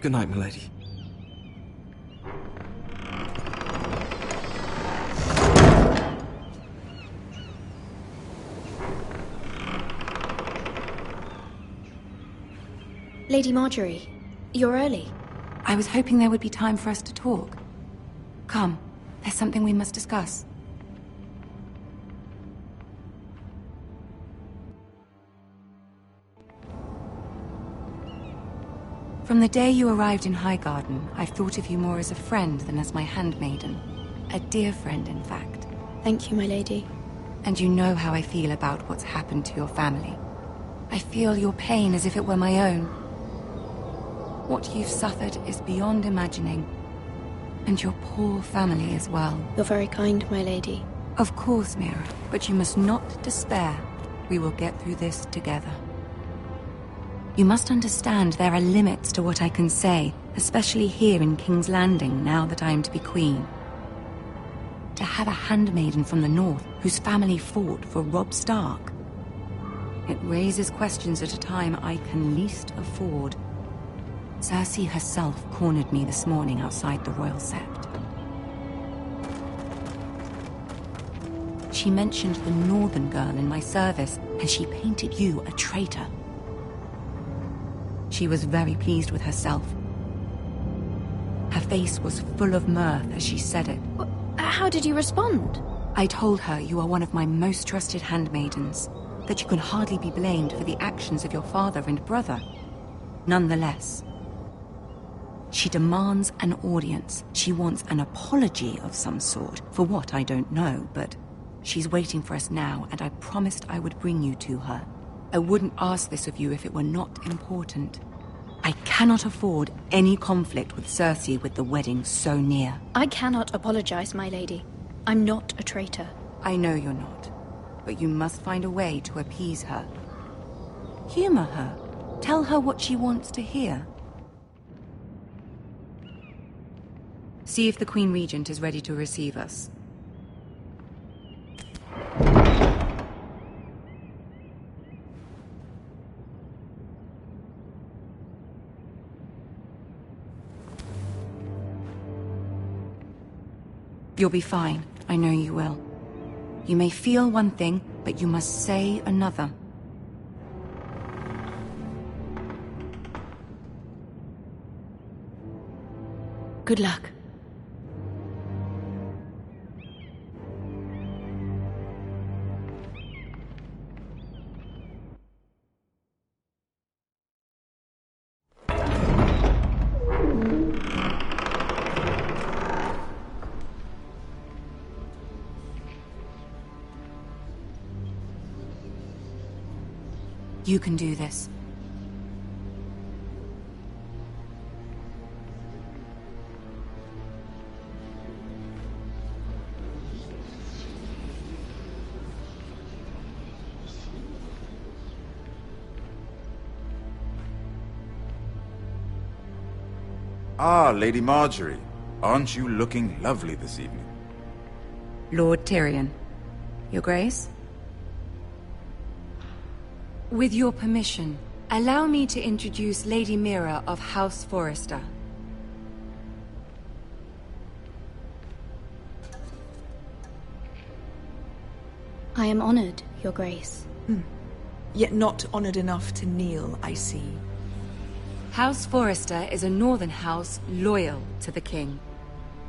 Good night, milady. Lady Marjorie, you're early. I was hoping there would be time for us to talk. Come, there's something we must discuss. From the day you arrived in Highgarden, I've thought of you more as a friend than as my handmaiden. A dear friend, in fact. Thank you, my lady. And you know how I feel about what's happened to your family. I feel your pain as if it were my own. What you've suffered is beyond imagining. And your poor family as well. You're very kind, my lady. Of course, Mira, but you must not despair. We will get through this together. You must understand there are limits to what I can say, especially here in King's Landing, now that I am to be queen. To have a handmaiden from the north whose family fought for Robb Stark. It raises questions at a time I can least afford. Cersei herself cornered me this morning outside the Royal Sept. She mentioned the northern girl in my service, and she painted you a traitor. She was very pleased with herself. Her face was full of mirth as she said it. How did you respond? I told her you are one of my most trusted handmaidens, that you can hardly be blamed for the actions of your father and brother. Nonetheless, she demands an audience. She wants an apology of some sort, for what I don't know, but she's waiting for us now, and I promised I would bring you to her. I wouldn't ask this of you if it were not important. I cannot afford any conflict with Cersei with the wedding so near. I cannot apologize, my lady. I'm not a traitor. I know you're not, but you must find a way to appease her. Humor her. Tell her what she wants to hear. See if the Queen Regent is ready to receive us. You'll be fine. I know you will. You may feel one thing, but you must say another. Good luck. You can do this. Ah, Lady Marjorie. Aren't you looking lovely this evening? Lord Tyrion. Your Grace? With your permission, allow me to introduce Lady Mira of House Forrester. I am honored, Your Grace. Yet not honored enough to kneel, I see. House Forrester is a northern house loyal to the king.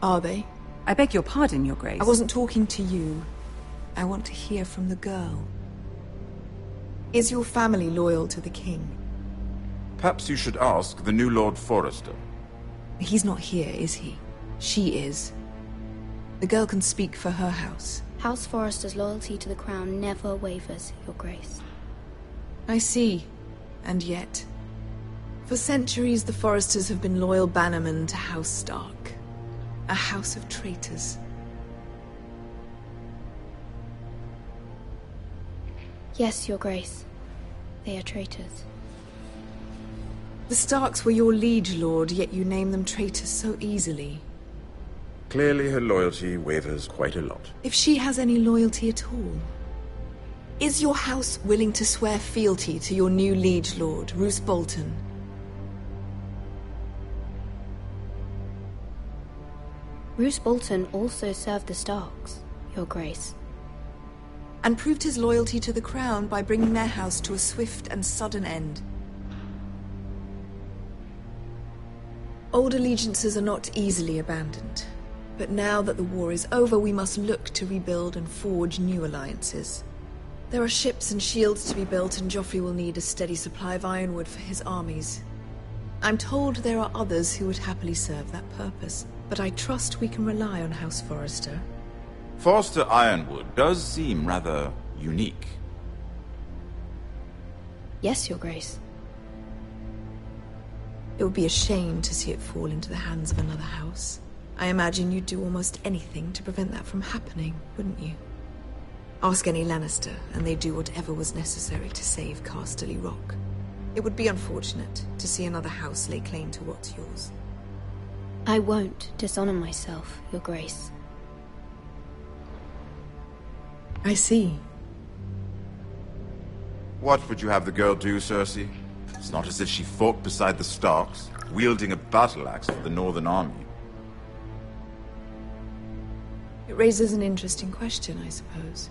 Are they? I beg your pardon, Your Grace. I wasn't talking to you. I want to hear from the girl. Is your family loyal to the king? Perhaps you should ask the new Lord Forrester. He's not here, is he? She is. The girl can speak for her house. House Forrester's loyalty to the crown never wavers, Your Grace. I see. And yet, for centuries the Forresters have been loyal bannermen to House Stark. A house of traitors. Yes, Your Grace. They are traitors. The Starks were your liege lord, yet you name them traitors so easily. Clearly her loyalty wavers quite a lot. If she has any loyalty at all. Is your house willing to swear fealty to your new liege lord, Roose Bolton? Roose Bolton also served the Starks, Your Grace. And proved his loyalty to the crown by bringing their house to a swift and sudden end. Old allegiances are not easily abandoned. But now that the war is over, we must look to rebuild and forge new alliances. There are ships and shields to be built, and Joffrey will need a steady supply of ironwood for his armies. I'm told there are others who would happily serve that purpose, but I trust we can rely on House Forrester. Forrester Ironwood does seem rather unique. Yes, Your Grace. It would be a shame to see it fall into the hands of another house. I imagine you'd do almost anything to prevent that from happening, wouldn't you? Ask any Lannister, and they'd do whatever was necessary to save Casterly Rock. It would be unfortunate to see another house lay claim to what's yours. I won't dishonor myself, Your Grace. I see. What would you have the girl do, Cersei? It's not as if she fought beside the Starks, wielding a battle axe for the Northern Army. It raises an interesting question, I suppose.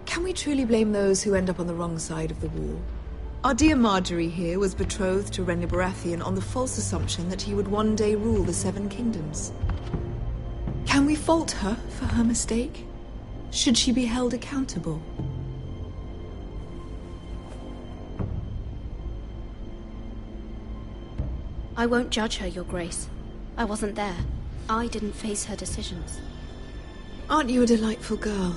Can we truly blame those who end up on the wrong side of the war? Our dear Marjorie here was betrothed to Renly Baratheon on the false assumption that he would one day rule the Seven Kingdoms. Can we fault her for her mistake? Should she be held accountable? I won't judge her, Your Grace. I wasn't there. I didn't face her decisions. Aren't you a delightful girl?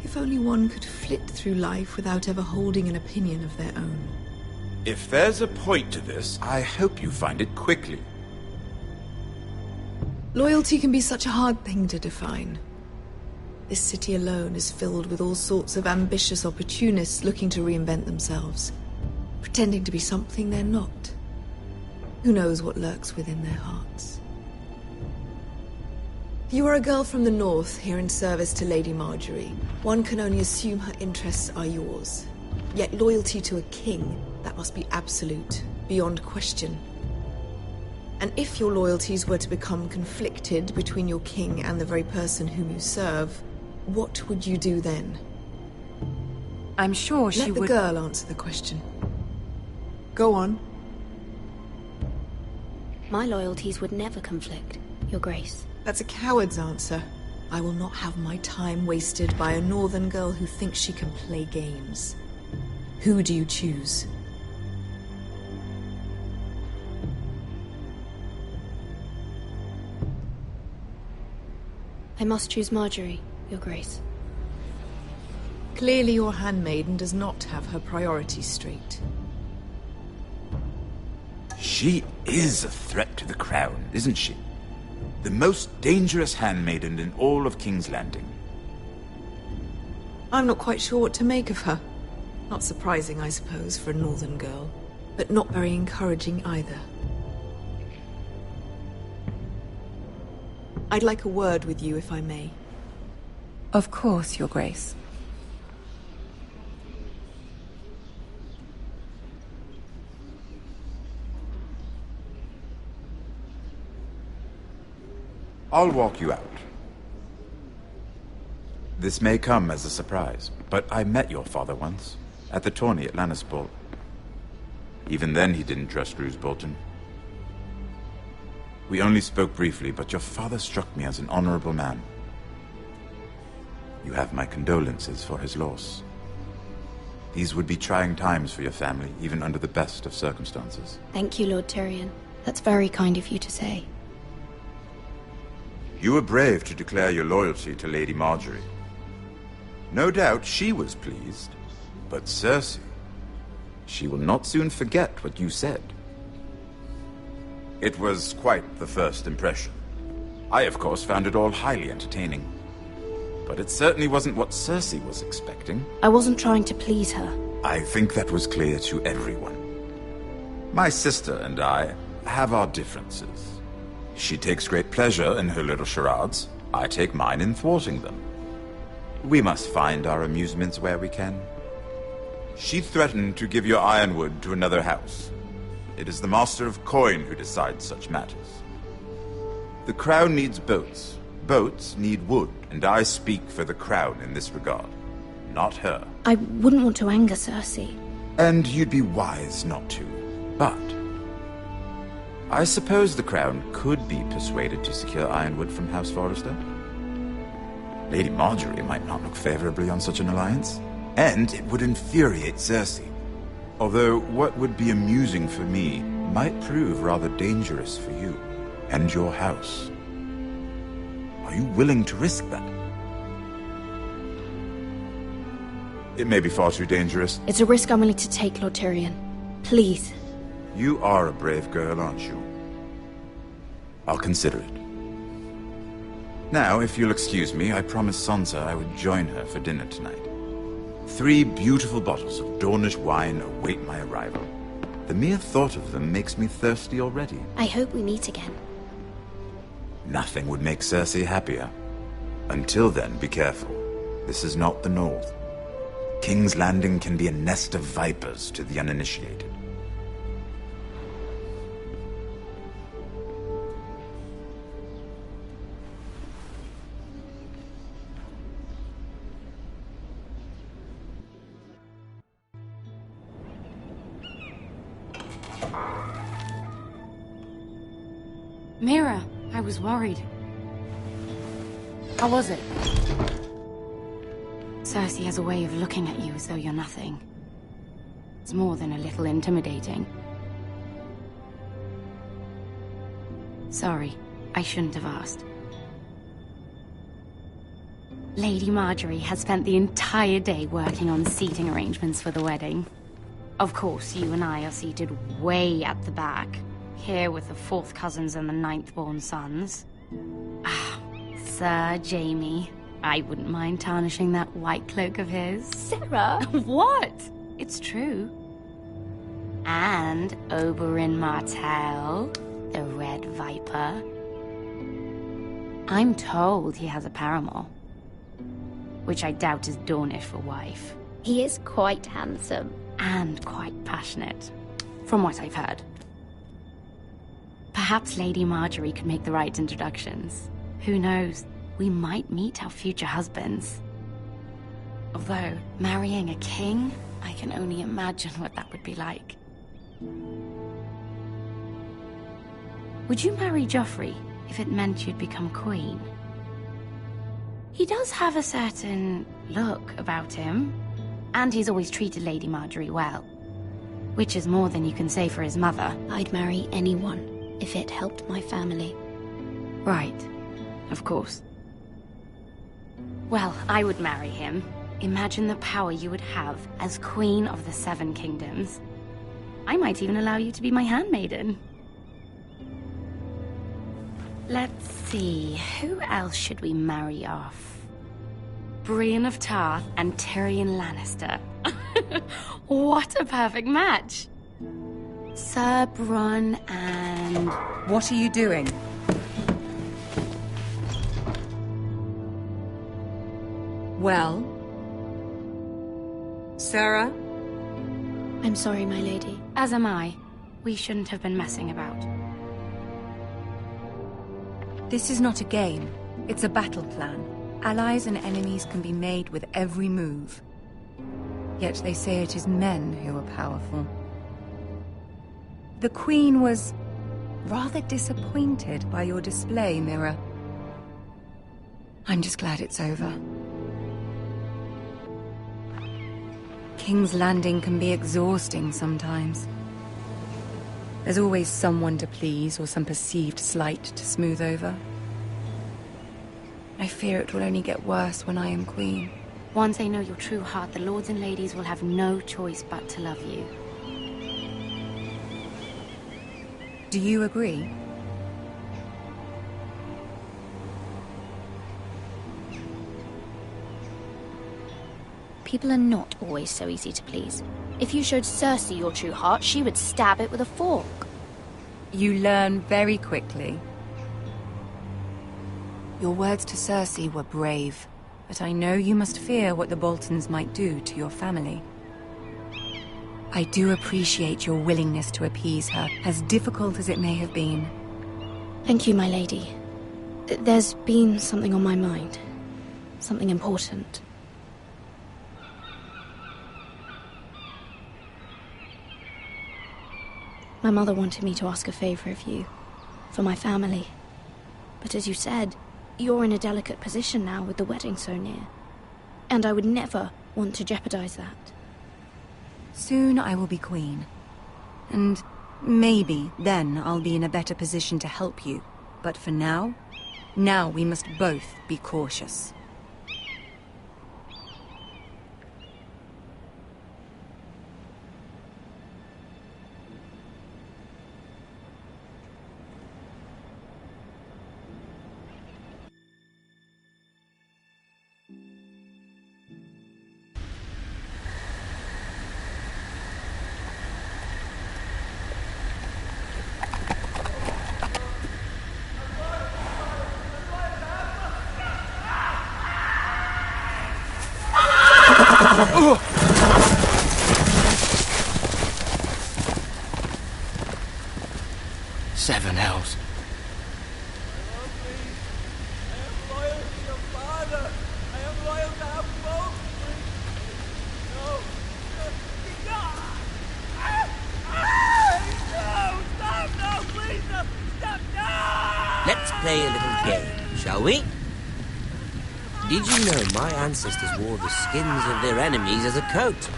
If only one could flit through life without ever holding an opinion of their own. If there's a point to this, I hope you find it quickly. Loyalty can be such a hard thing to define. This city alone is filled with all sorts of ambitious opportunists looking to reinvent themselves, pretending to be something they're not. Who knows what lurks within their hearts? You are a girl from the north, here in service to Lady Marjorie. One can only assume her interests are yours. Yet loyalty to a king, that must be absolute, beyond question. And if your loyalties were to become conflicted between your king and the very person whom you serve, what would you do then? I'm sure she would... Let the girl answer the question. Go on. My loyalties would never conflict, Your Grace. That's a coward's answer. I will not have my time wasted by a northern girl who thinks she can play games. Who do you choose? I must choose Marjorie, Your Grace. Clearly your handmaiden does not have her priorities straight. She is a threat to the crown, isn't she? The most dangerous handmaiden in all of King's Landing. I'm not quite sure what to make of her. Not surprising, I suppose, for a northern girl, but not very encouraging either. I'd like a word with you, if I may. Of course, Your Grace. I'll walk you out. This may come as a surprise, but I met your father once, at the tourney at Lannisport. Even then he didn't trust Roose Bolton. We only spoke briefly, but your father struck me as an honorable man. You have my condolences for his loss. These would be trying times for your family, even under the best of circumstances. Thank you, Lord Tyrion. That's very kind of you to say. You were brave to declare your loyalty to Lady Marjorie. No doubt she was pleased, but Cersei, she will not soon forget what you said. It was quite the first impression. I, of course, found it all highly entertaining. But it certainly wasn't what Cersei was expecting. I wasn't trying to please her. I think that was clear to everyone. My sister and I have our differences. She takes great pleasure in her little charades. I take mine in thwarting them. We must find our amusements where we can. She threatened to give your ironwood to another house. It is the Master of Coin who decides such matters. The crown needs boats. Boats need wood, and I speak for the crown in this regard, not her. I wouldn't want to anger Cersei. And you'd be wise not to. But I suppose the crown could be persuaded to secure ironwood from House Forrester. Lady Marjorie might not look favorably on such an alliance, and it would infuriate Cersei. Although what would be amusing for me might prove rather dangerous for you and your house. Are you willing to risk that? It may be far too dangerous. It's a risk I'm willing to take, Lord Tyrion. Please. You are a brave girl, aren't you? I'll consider it. Now, if you'll excuse me, I promised Sansa I would join her for dinner tonight. 3 beautiful bottles of Dornish wine await my arrival. The mere thought of them makes me thirsty already. I hope we meet again. Nothing would make Cersei happier. Until then, be careful. This is not the North. King's Landing can be a nest of vipers to the uninitiated. Mira, I was worried. How was it? Cersei has a way of looking at you as though you're nothing. It's more than a little intimidating. Sorry, I shouldn't have asked. Lady Marjorie has spent the entire day working on seating arrangements for the wedding. Of course, you and I are seated way at the back, here with the 4th cousins and the 9th-born sons. Ah, Sir Jaime. I wouldn't mind tarnishing that white cloak of his. Sarah! What? It's true. And Oberyn Martell, the Red Viper. I'm told he has a paramour, which I doubt is Dornish for wife. He is quite handsome. And quite passionate, from what I've heard. Perhaps Lady Marjorie could make the right introductions. Who knows? We might meet our future husbands. Although, marrying a king, I can only imagine what that would be like. Would you marry Joffrey if it meant you'd become queen? He does have a certain look about him, and he's always treated Lady Marjorie well. Which is more than you can say for his mother. I'd marry anyone if it helped my family. Right. Of course. Well, I would marry him. Imagine the power you would have as Queen of the 7 Kingdoms. I might even allow you to be my handmaiden. Let's see, who else should we marry off? Brienne of Tarth and Tyrion Lannister. What a perfect match! Sir Bronn and... What are you doing? Well? Sarah? I'm sorry, my lady. As am I. We shouldn't have been messing about. This is not a game. It's a battle plan. Allies and enemies can be made with every move. Yet they say it is men who are powerful. The Queen was rather disappointed by your display, Mira. I'm just glad it's over. King's Landing can be exhausting sometimes. There's always someone to please or some perceived slight to smooth over. I fear it will only get worse when I am queen. Once they know your true heart, the lords and ladies will have no choice but to love you. Do you agree? People are not always so easy to please. If you showed Cersei your true heart, she would stab it with a fork. You learn very quickly. Your words to Cersei were brave, but I know you must fear what the Boltons might do to your family. I do appreciate your willingness to appease her, as difficult as it may have been. Thank you, my lady. There's been something on my mind. Something important. My mother wanted me to ask a favor of you, for my family. But as you said, you're in a delicate position now with the wedding so near. And I would never want to jeopardize that. Soon I will be queen. And maybe then I'll be in a better position to help you. But for now we must both be cautious. Seven hells. Let's play a little game, shall we? Did you know my ancestors wore the skins of their enemies as a coat?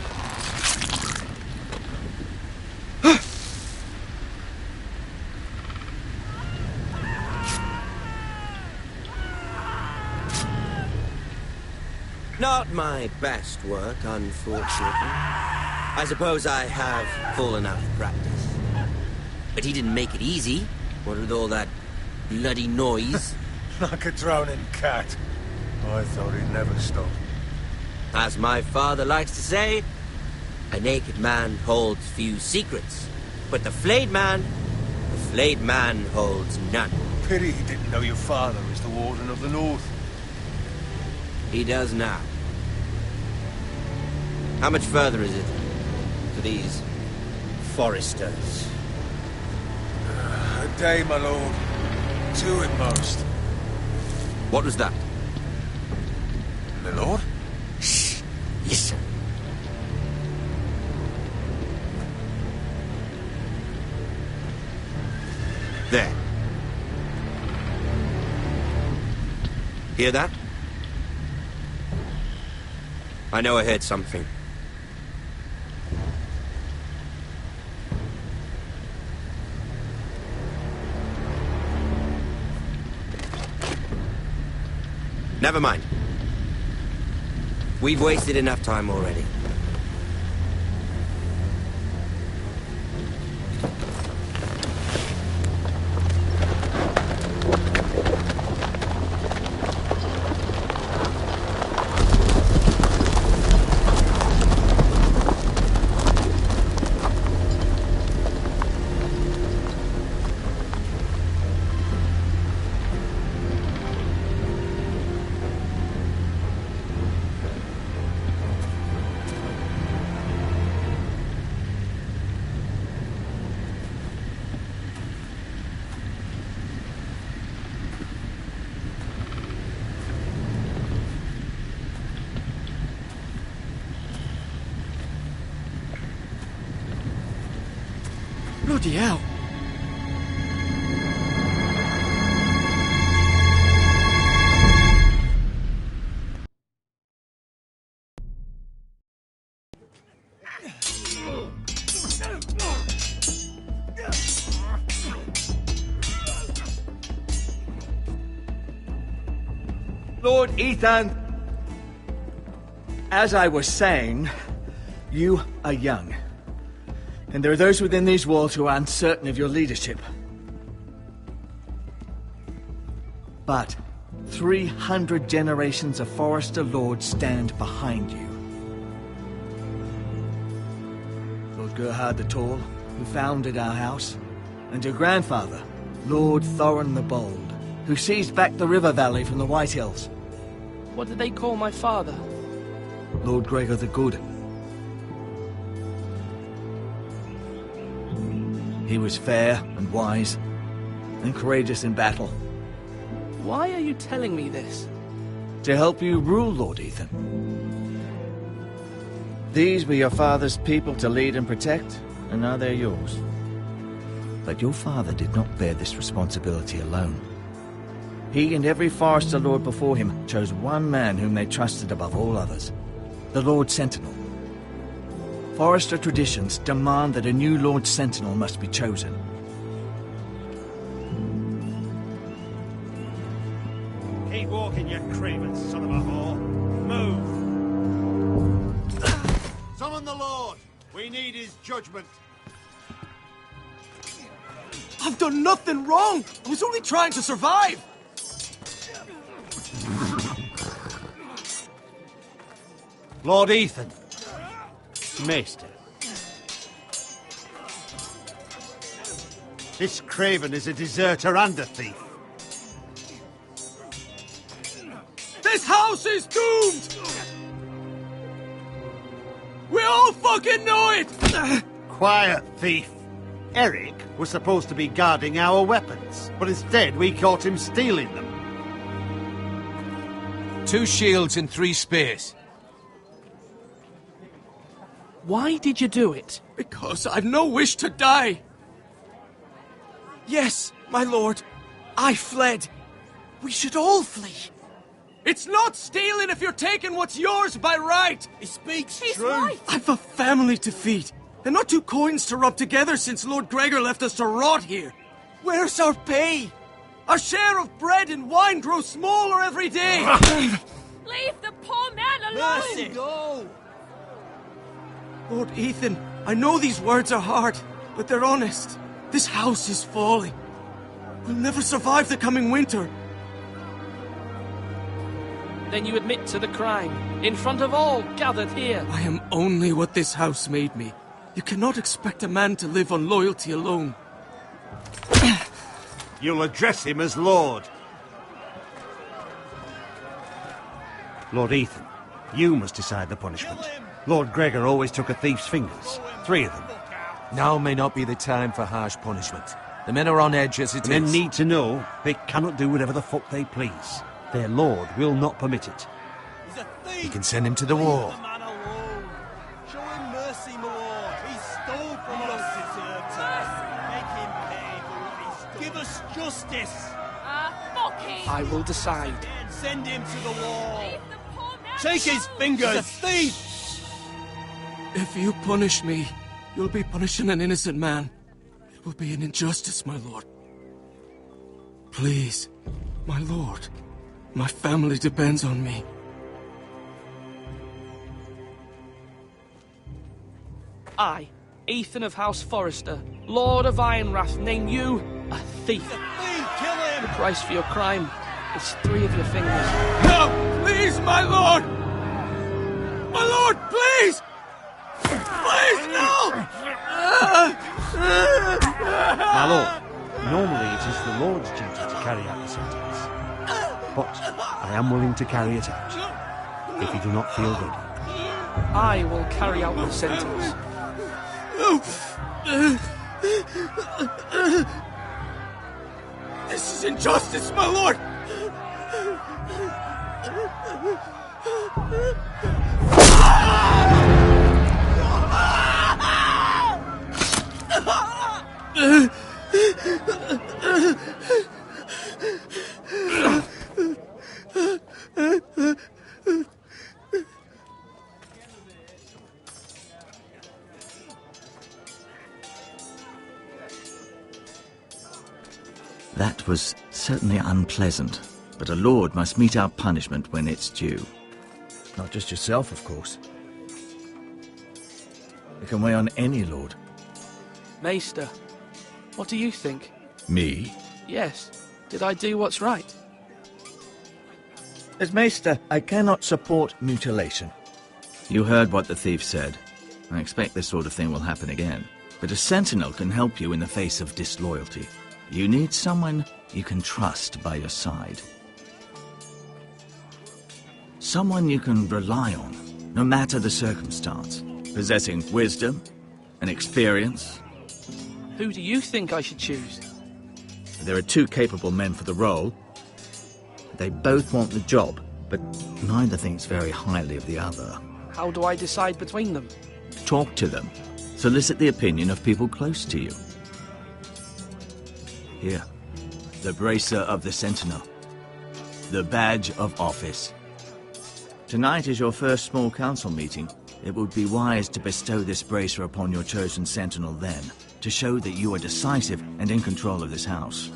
Not my best work, unfortunately. I suppose I have fallen out of practice. But he didn't make it easy, what with all that bloody noise. Like a drowning cat. I thought he'd never stop. As my father likes to say, a naked man holds few secrets. But the flayed man holds none. Pity he didn't know your father is the Warden of the North. He does now. How much further is it to these foresters? A day, my lord. 2 at most. What was that? My lord? Shh. Listen. There. Hear that? I know I heard something. Never mind. We've wasted enough time already. Bloody hell. Lord Ethan, as I was saying, you are young. And there are those within these walls who are uncertain of your leadership. But 300 generations of Forester Lords stand behind you. Lord Gerhard the Tall, who founded our house, and your grandfather, Lord Thorin the Bold, who seized back the river valley from the White Hills. What did they call my father? Lord Gregor the Good. He was fair and wise, and courageous in battle. Why are you telling me this? To help you rule, Lord Ethan. These were your father's people to lead and protect, and now they're yours. But your father did not bear this responsibility alone. He and every Forester Lord before him chose one man whom they trusted above all others, the Lord Sentinel. Forester traditions demand that a new Lord Sentinel must be chosen. Keep walking, you craven son of a whore. Move! Summon the Lord! We need his judgment. I've done nothing wrong! I was only trying to survive! Lord Ethan. Maester. This craven is a deserter and a thief. This house is doomed! all fucking know it! Quiet, thief. Eric was supposed to be guarding our weapons, but instead we caught him stealing them. 2 shields and 3 spears. Why did you do it? Because I've no wish to die. Yes, my lord. I fled. We should all flee. It's not stealing if you're taking what's yours by right! He speaks He's true. right. I've a family to feed, and not 2 coins to rub together since Lord Gregor left us to rot here. Where's our pay? Our share of bread and wine grows smaller every day. Leave the poor man alone! Mercy. Go. Lord Ethan, I know these words are hard, but they're honest. This house is falling. We'll never survive the coming winter. Then you admit to the crime, in front of all gathered here. I am only what this house made me. You cannot expect a man to live on loyalty alone. You'll address him as Lord. Lord Ethan, you must decide the punishment. Lord Gregor always took a thief's fingers. 3 of them. Now may not be the time for harsh punishment. The men are on edge as it is. Men need to know they cannot do whatever the fuck they please. Their lord will not permit it. You can send him to the war. Show him mercy, my lord. He stole from us. Make him pay for what he stole. Give us justice. Fuck him! I will decide. Send him to the wall. Leave the poor man Take his alone. fingers. He's a thief. If you punish me, you'll be punishing an innocent man. It will be an injustice, my lord. Please, my lord. My family depends on me. I, Ethan of House Forrester, Lord of Ironwrath, name you a thief. Kill him! The price for your crime is 3 of your fingers. No! Please, my lord! My lord, please! Please, no! My lord, normally it is the Lord's duty to carry out the sentence. But I am willing to carry it out, if you do not feel ready. I will carry out the sentence. This is injustice, my lord! That was certainly unpleasant, but a lord must meet our punishment when it's due. Not just yourself, of course. It can weigh on any lord. Maester, what do you think? Me? Yes. Did I do what's right? As Maester, I cannot support mutilation. You heard what the thief said. I expect this sort of thing will happen again. But a sentinel can help you in the face of disloyalty. You need someone you can trust by your side. Someone you can rely on, no matter the circumstance. Possessing wisdom and experience. Who do you think I should choose? There are 2 capable men for the role. They both want the job, but neither thinks very highly of the other. How do I decide between them? Talk to them. Solicit the opinion of people close to you. Here, the bracer of the Sentinel. The badge of office. Tonight is your first small council meeting. It would be wise to bestow this bracer upon your chosen Sentinel then, to show that you are decisive and in control of this house.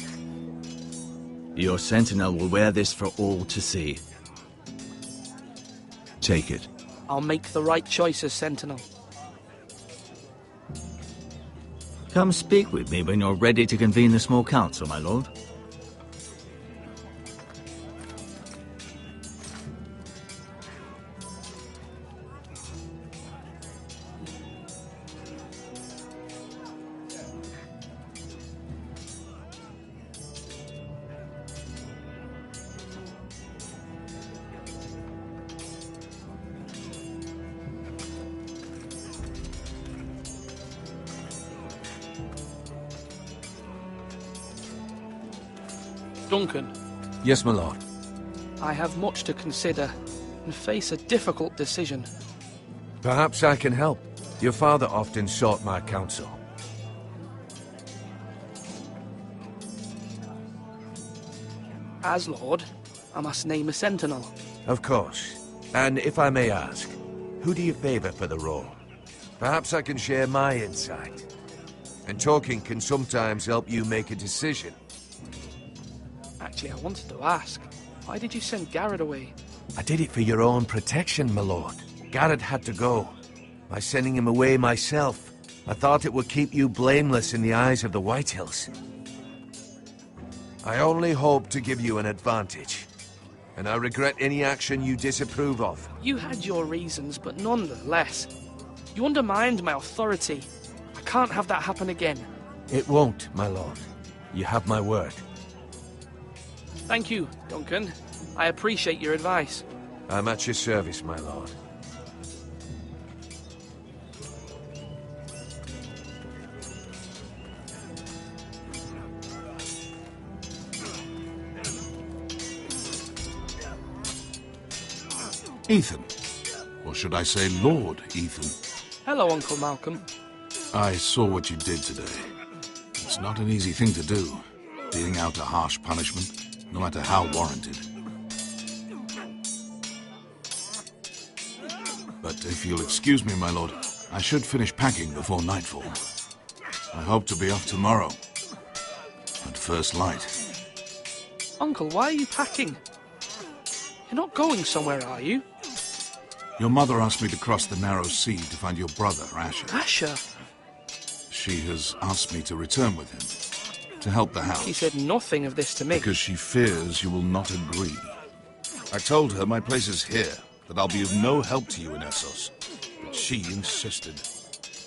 Your Sentinel will wear this for all to see. Take it. I'll make the right choice as Sentinel. Come speak with me when you're ready to convene the small council, my lord. Duncan. Yes, my lord. I have much to consider and face a difficult decision. Perhaps I can help. Your father often sought my counsel. As Lord, I must name a sentinel. Of course. And if I may ask, who do you favor for the role? Perhaps I can share my insight. And talking can sometimes help you make a decision. Actually, I wanted to ask, why did you send Garrett away? I did it for your own protection, my lord. Garrett had to go. By sending him away myself, I thought it would keep you blameless in the eyes of the Whitehills. I only hope to give you an advantage. And I regret any action you disapprove of. You had your reasons, but nonetheless, you undermined my authority. I can't have that happen again. It won't, my lord. You have my word. Thank you, Duncan. I appreciate your advice. I'm at your service, my lord. Ethan. Or should I say Lord Ethan? Hello, Uncle Malcolm. I saw what you did today. It's not an easy thing to do, dealing out a harsh punishment, no matter how warranted. But if you'll excuse me, my lord, I should finish packing before nightfall. I hope to be off tomorrow, at first light. Uncle, why are you packing? You're not going somewhere, are you? Your mother asked me to cross the narrow sea to find your brother, Asher. Asher? She has asked me to return with him, to help the house. She said nothing of this to me. Because she fears you will not agree. I told her my place is here, that I'll be of no help to you in Essos. But she insisted.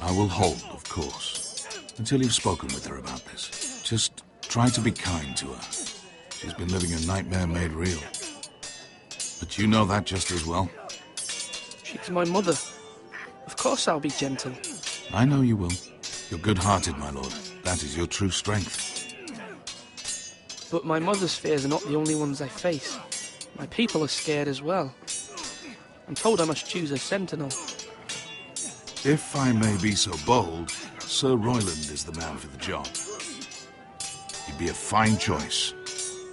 I will hold, of course, until you've spoken with her about this. Just try to be kind to her. She's been living a nightmare made real. But you know that just as well. She's my mother. Of course I'll be gentle. I know you will. You're good-hearted, my lord. That is your true strength. But my mother's fears are not the only ones I face. My people are scared as well. I'm told I must choose a sentinel. If I may be so bold, Sir Royland is the man for the job. He'd be a fine choice.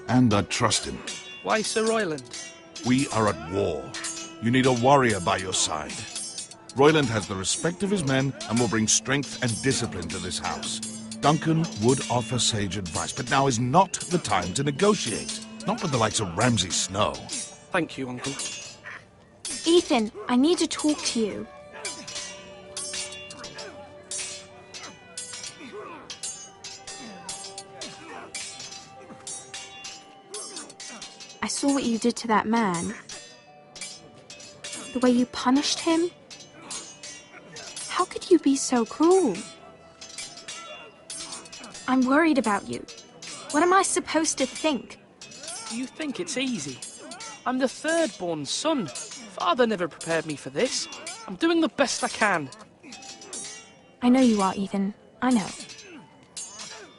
And I'd trust him. Why Sir Royland? We are at war. You need a warrior by your side. Royland has the respect of his men and will bring strength and discipline to this house. Duncan would offer sage advice, but now is not the time to negotiate. Not with the likes of Ramsay Snow. Thank you, Uncle. Ethan, I need to talk to you. I saw what you did to that man. The way you punished him. How could you be so cruel? I'm worried about you. What am I supposed to think? Do you think it's easy? I'm the third-born son. Father never prepared me for this. I'm doing the best I can. I know you are, Ethan. I know.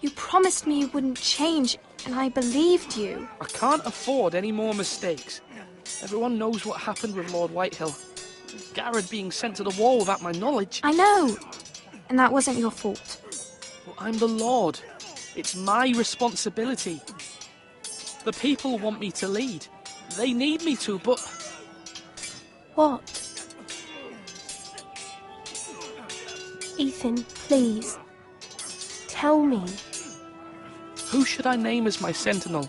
You promised me you wouldn't change, and I believed you. I can't afford any more mistakes. Everyone knows what happened with Lord Whitehill. Garrett being sent to the wall without my knowledge. I know. And that wasn't your fault. Well, I'm the Lord. It's my responsibility. The people want me to lead. They need me to, but... What? Ethan, please. Tell me. Who should I name as my sentinel?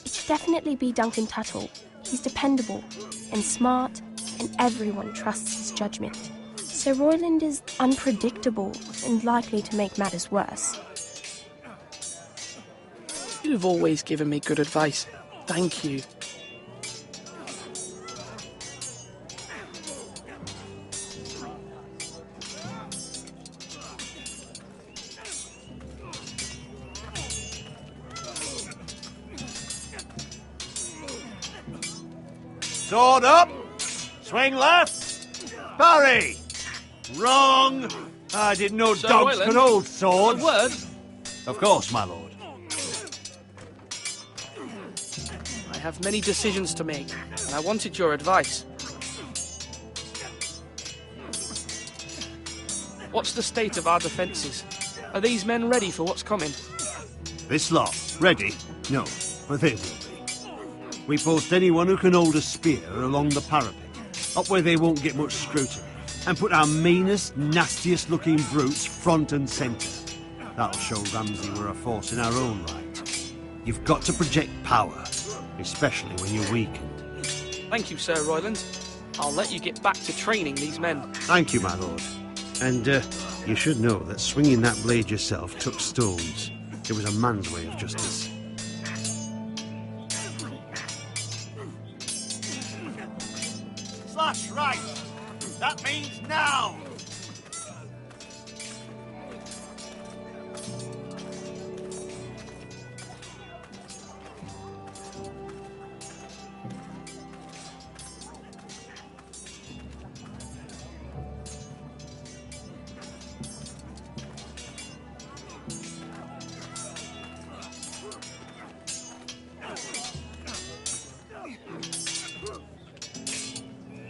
It should definitely be Duncan Tuttle. He's dependable and smart, and everyone trusts his judgment. Sir Royland is unpredictable and likely to make matters worse. You've always given me good advice. Thank you. Sword up! Swing left! Parry! Wrong! I didn't know Sir dogs Royland, could hold swords. A word? Of course, my lord. have many decisions to make, and I wanted your advice. What's the state of our defences? Are these men ready for what's coming? This lot, ready? No, but they will be. We post anyone who can hold a spear along the parapet, up where they won't get much scrutiny, and put our meanest, nastiest looking brutes front and centre. That'll show Ramsay we're a force in our own right. You've got to project power, especially when you're weakened. Thank you, Sir Royland. I'll let you get back to training these men. Thank you, my lord. And, you should know that swinging that blade yourself took stones. It was a man's way of justice. Slash right! That means now!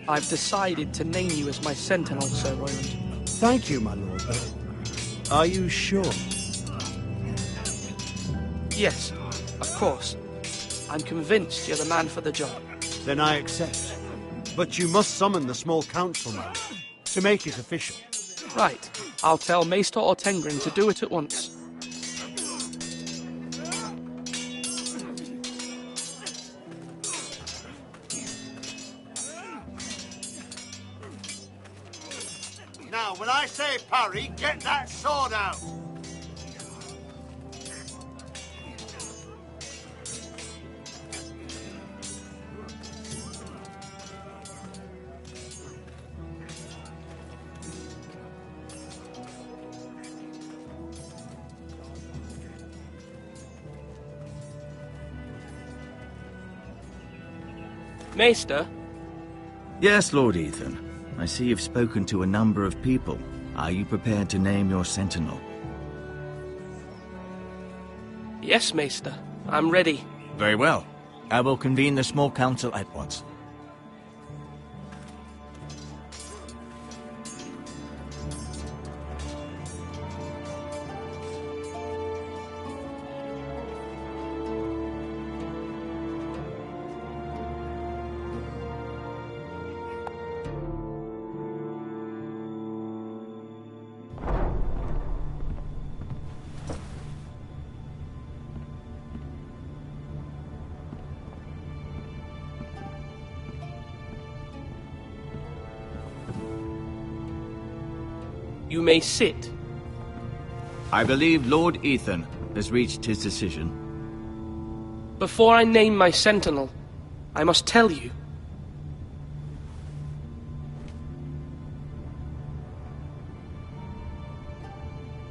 I've decided to name you as my sentinel, Sir Royland. Thank you, my lord. Are you sure? Yes, of course. I'm convinced you're the man for the job. Then I accept. But you must summon the small council, my lord, to make it official. Right. I'll tell Maester Ortengrin to do it at once. Now, when I say parry, get that sword out! Maester? Yes, Lord Ethan. I see you've spoken to a number of people. Are you prepared to name your sentinel? Yes, Maester. I'm ready. Very well. I will convene the small council at once. You may sit. I believe Lord Ethan has reached his decision. Before I name my sentinel, I must tell you.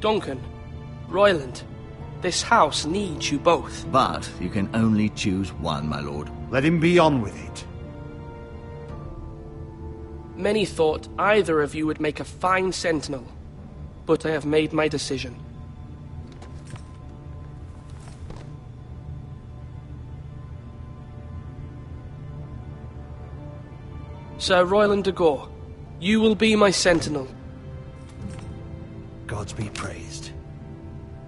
Duncan, Royland, this house needs you both. But you can only choose one, my lord. Let him be on with it. Many thought either of you would make a fine sentinel, but I have made my decision. Sir Royland de Gore, you will be my sentinel. Gods be praised.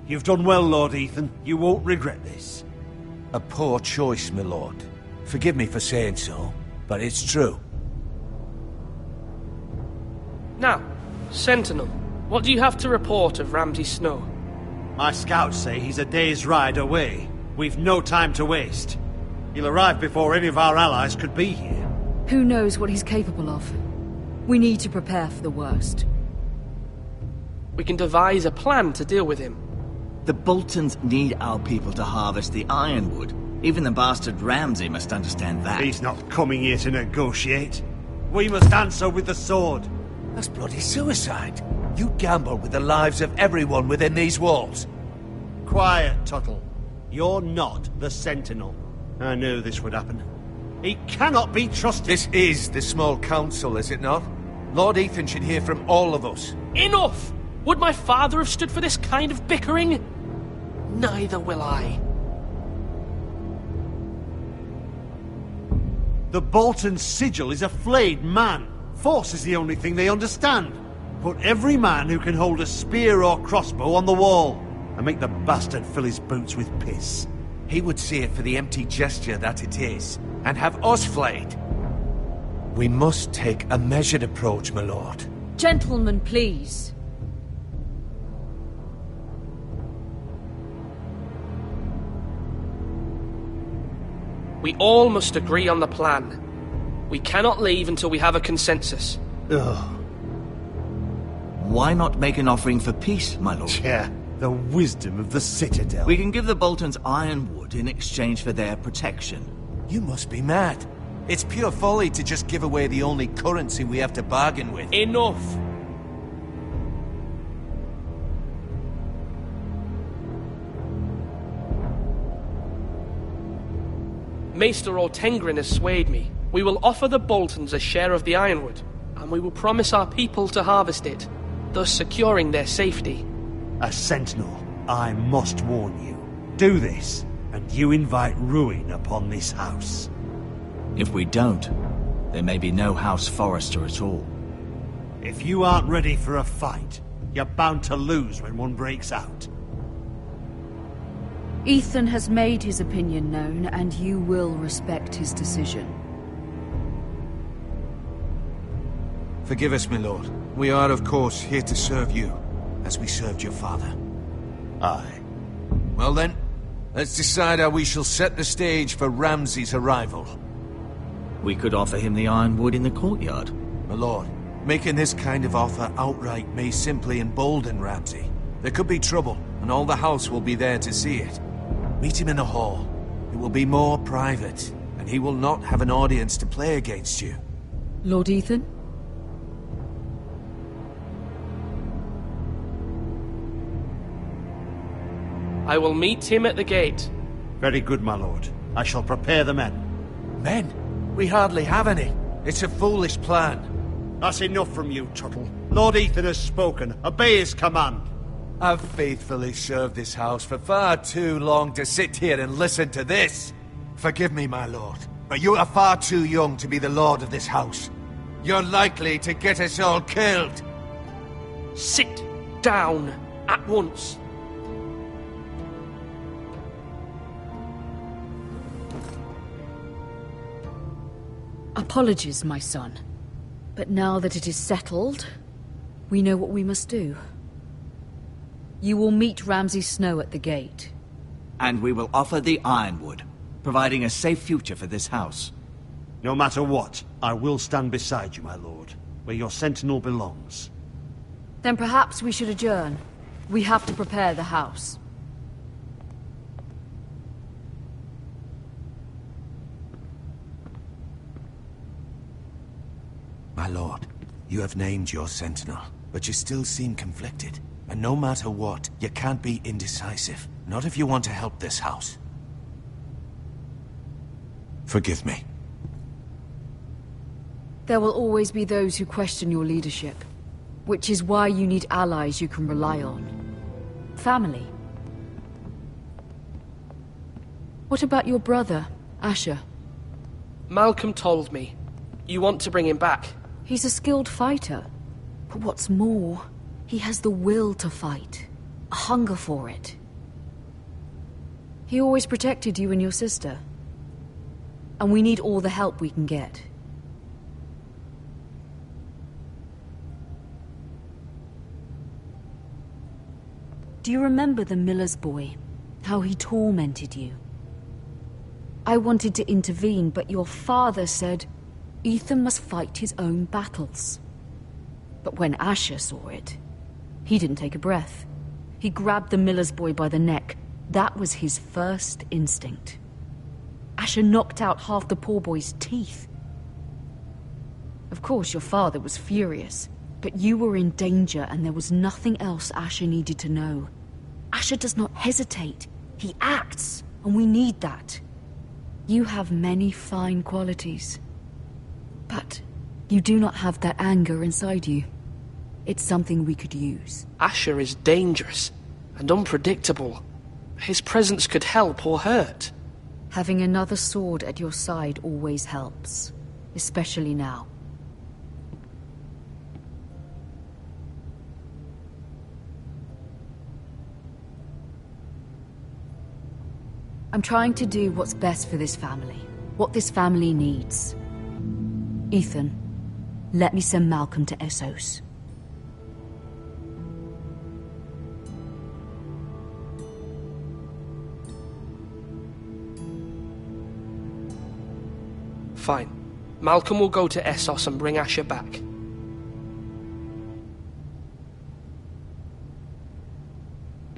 You've done well, Lord Ethan. You won't regret this. A poor choice, my lord. Forgive me for saying so, but it's true. Now, Sentinel, what do you have to report of Ramsay Snow? My scouts say he's a day's ride away. We've no time to waste. He'll arrive before any of our allies could be here. Who knows what he's capable of? We need to prepare for the worst. We can devise a plan to deal with him. The Boltons need our people to harvest the ironwood. Even the bastard Ramsay must understand that. He's not coming here to negotiate. We must answer with the sword. That's bloody suicide. You gamble with the lives of everyone within these walls. Quiet, Tuttle. You're not the Sentinel. I knew this would happen. He cannot be trusted. This is the small council, is it not? Lord Ethan should hear from all of us. Enough! Would my father have stood for this kind of bickering? Neither will I. The Bolton sigil is a flayed man. Force is the only thing they understand. Put every man who can hold a spear or crossbow on the wall, and make the bastard fill his boots with piss. He would see it for the empty gesture that it is, and have us flayed. We must take a measured approach, my lord. Gentlemen, please. We all must agree on the plan. We cannot leave until we have a consensus. Ugh. Why not make an offering for peace, my lord? Yeah, the wisdom of the Citadel. We can give the Boltons ironwood in exchange for their protection. You must be mad. It's pure folly to just give away the only currency we have to bargain with. Enough! Maester Ortengrin has swayed me. We will offer the Boltons a share of the ironwood, and we will promise our people to harvest it, thus securing their safety. As Sentinel, I must warn you. Do this, and you invite ruin upon this house. If we don't, there may be no House Forrester at all. If you aren't ready for a fight, you're bound to lose when one breaks out. Ethan has made his opinion known, and you will respect his decision. Forgive us, my lord. We are, of course, here to serve you, as we served your father. Aye. Well then, let's decide how we shall set the stage for Ramsay's arrival. We could offer him the ironwood in the courtyard. My lord, making this kind of offer outright may simply embolden Ramsay. There could be trouble, and all the house will be there to see it. Meet him in the hall. It will be more private, and he will not have an audience to play against you. Lord Ethan? I will meet him at the gate. Very good, my lord. I shall prepare the men. Men? We hardly have any. It's a foolish plan. That's enough from you, Tuttle. Lord Ethan has spoken. Obey his command. I've faithfully served this house for far too long to sit here and listen to this. Forgive me, my lord, but you are far too young to be the lord of this house. You're likely to get us all killed. Sit down at once. Apologies, my son. But now that it is settled, we know what we must do. You will meet Ramsay Snow at the gate. And we will offer the ironwood, providing a safe future for this house. No matter what, I will stand beside you, my lord, where your sentinel belongs. Then perhaps we should adjourn. We have to prepare the house. My lord, you have named your sentinel, but you still seem conflicted. And no matter what, you can't be indecisive. Not if you want to help this house. Forgive me. There will always be those who question your leadership, which is why you need allies you can rely on. Family. What about your brother, Asher? Malcolm told me. You want to bring him back. He's a skilled fighter. But what's more, he has the will to fight. A hunger for it. He always protected you and your sister. And we need all the help we can get. Do you remember the miller's boy? How he tormented you? I wanted to intervene, but your father said Ethan must fight his own battles. But when Asher saw it, he didn't take a breath. He grabbed the miller's boy by the neck. That was his first instinct. Asher knocked out half the poor boy's teeth. Of course, your father was furious, but you were in danger and there was nothing else Asher needed to know. Asher does not hesitate. He acts, and we need that. You have many fine qualities. But you do not have that anger inside you. It's something we could use. Asher is dangerous and unpredictable. His presence could help or hurt. Having another sword at your side always helps, especially now. I'm trying to do what's best for this family, what this family needs. Ethan, let me send Malcolm to Essos. Fine. Malcolm will go to Essos and bring Asher back.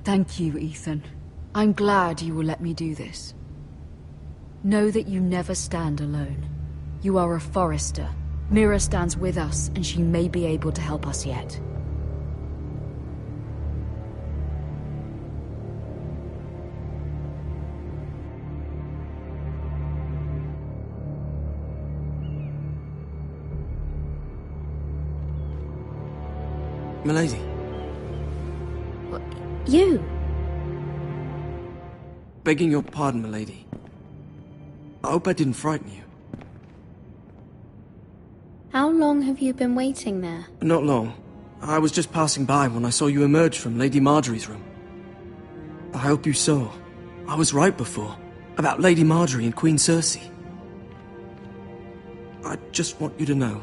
Thank you, Ethan. I'm glad you will let me do this. Know that you never stand alone. You are a Forrester. Mira stands with us, and she may be able to help us yet. Milady. You? Begging your pardon, milady. I hope I didn't frighten you. How long have you been waiting there? Not long. I was just passing by when I saw you emerge from Lady Marjorie's room. I hope you saw. I was right before. About Lady Marjorie and Queen Cersei. I just want you to know,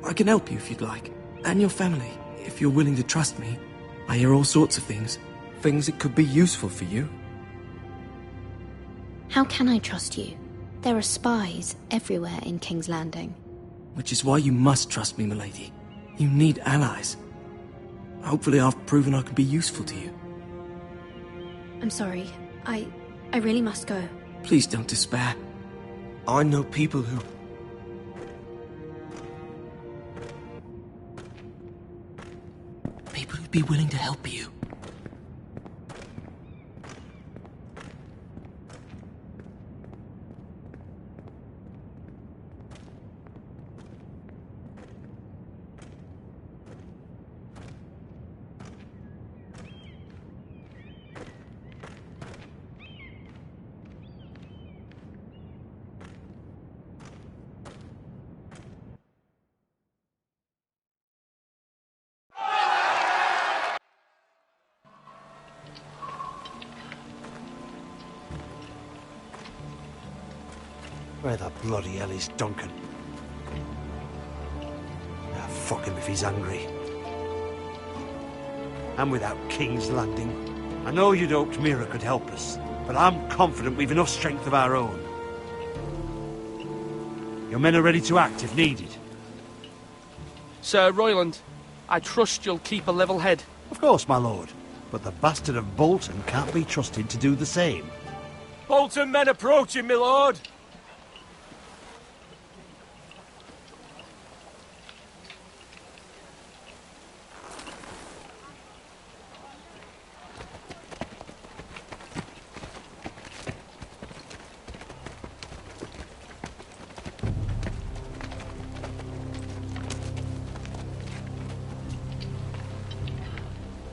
I can help you if you'd like. And your family, if you're willing to trust me. I hear all sorts of things. Things that could be useful for you. How can I trust you? There are spies everywhere in King's Landing. Which is why you must trust me, milady. You need allies. Hopefully I've proven I can be useful to you. I'm sorry. I really must go. Please don't despair. I know people who... People who'd be willing to help you. Where the bloody hell is Duncan? Ah, fuck him if he's angry. And without King's Landing, I know you'd hoped Mira could help us, but I'm confident we've enough strength of our own. Your men are ready to act if needed. Sir Royland, I trust you'll keep a level head. Of course, my lord. But the bastard of Bolton can't be trusted to do the same. Bolton men approaching, my lord!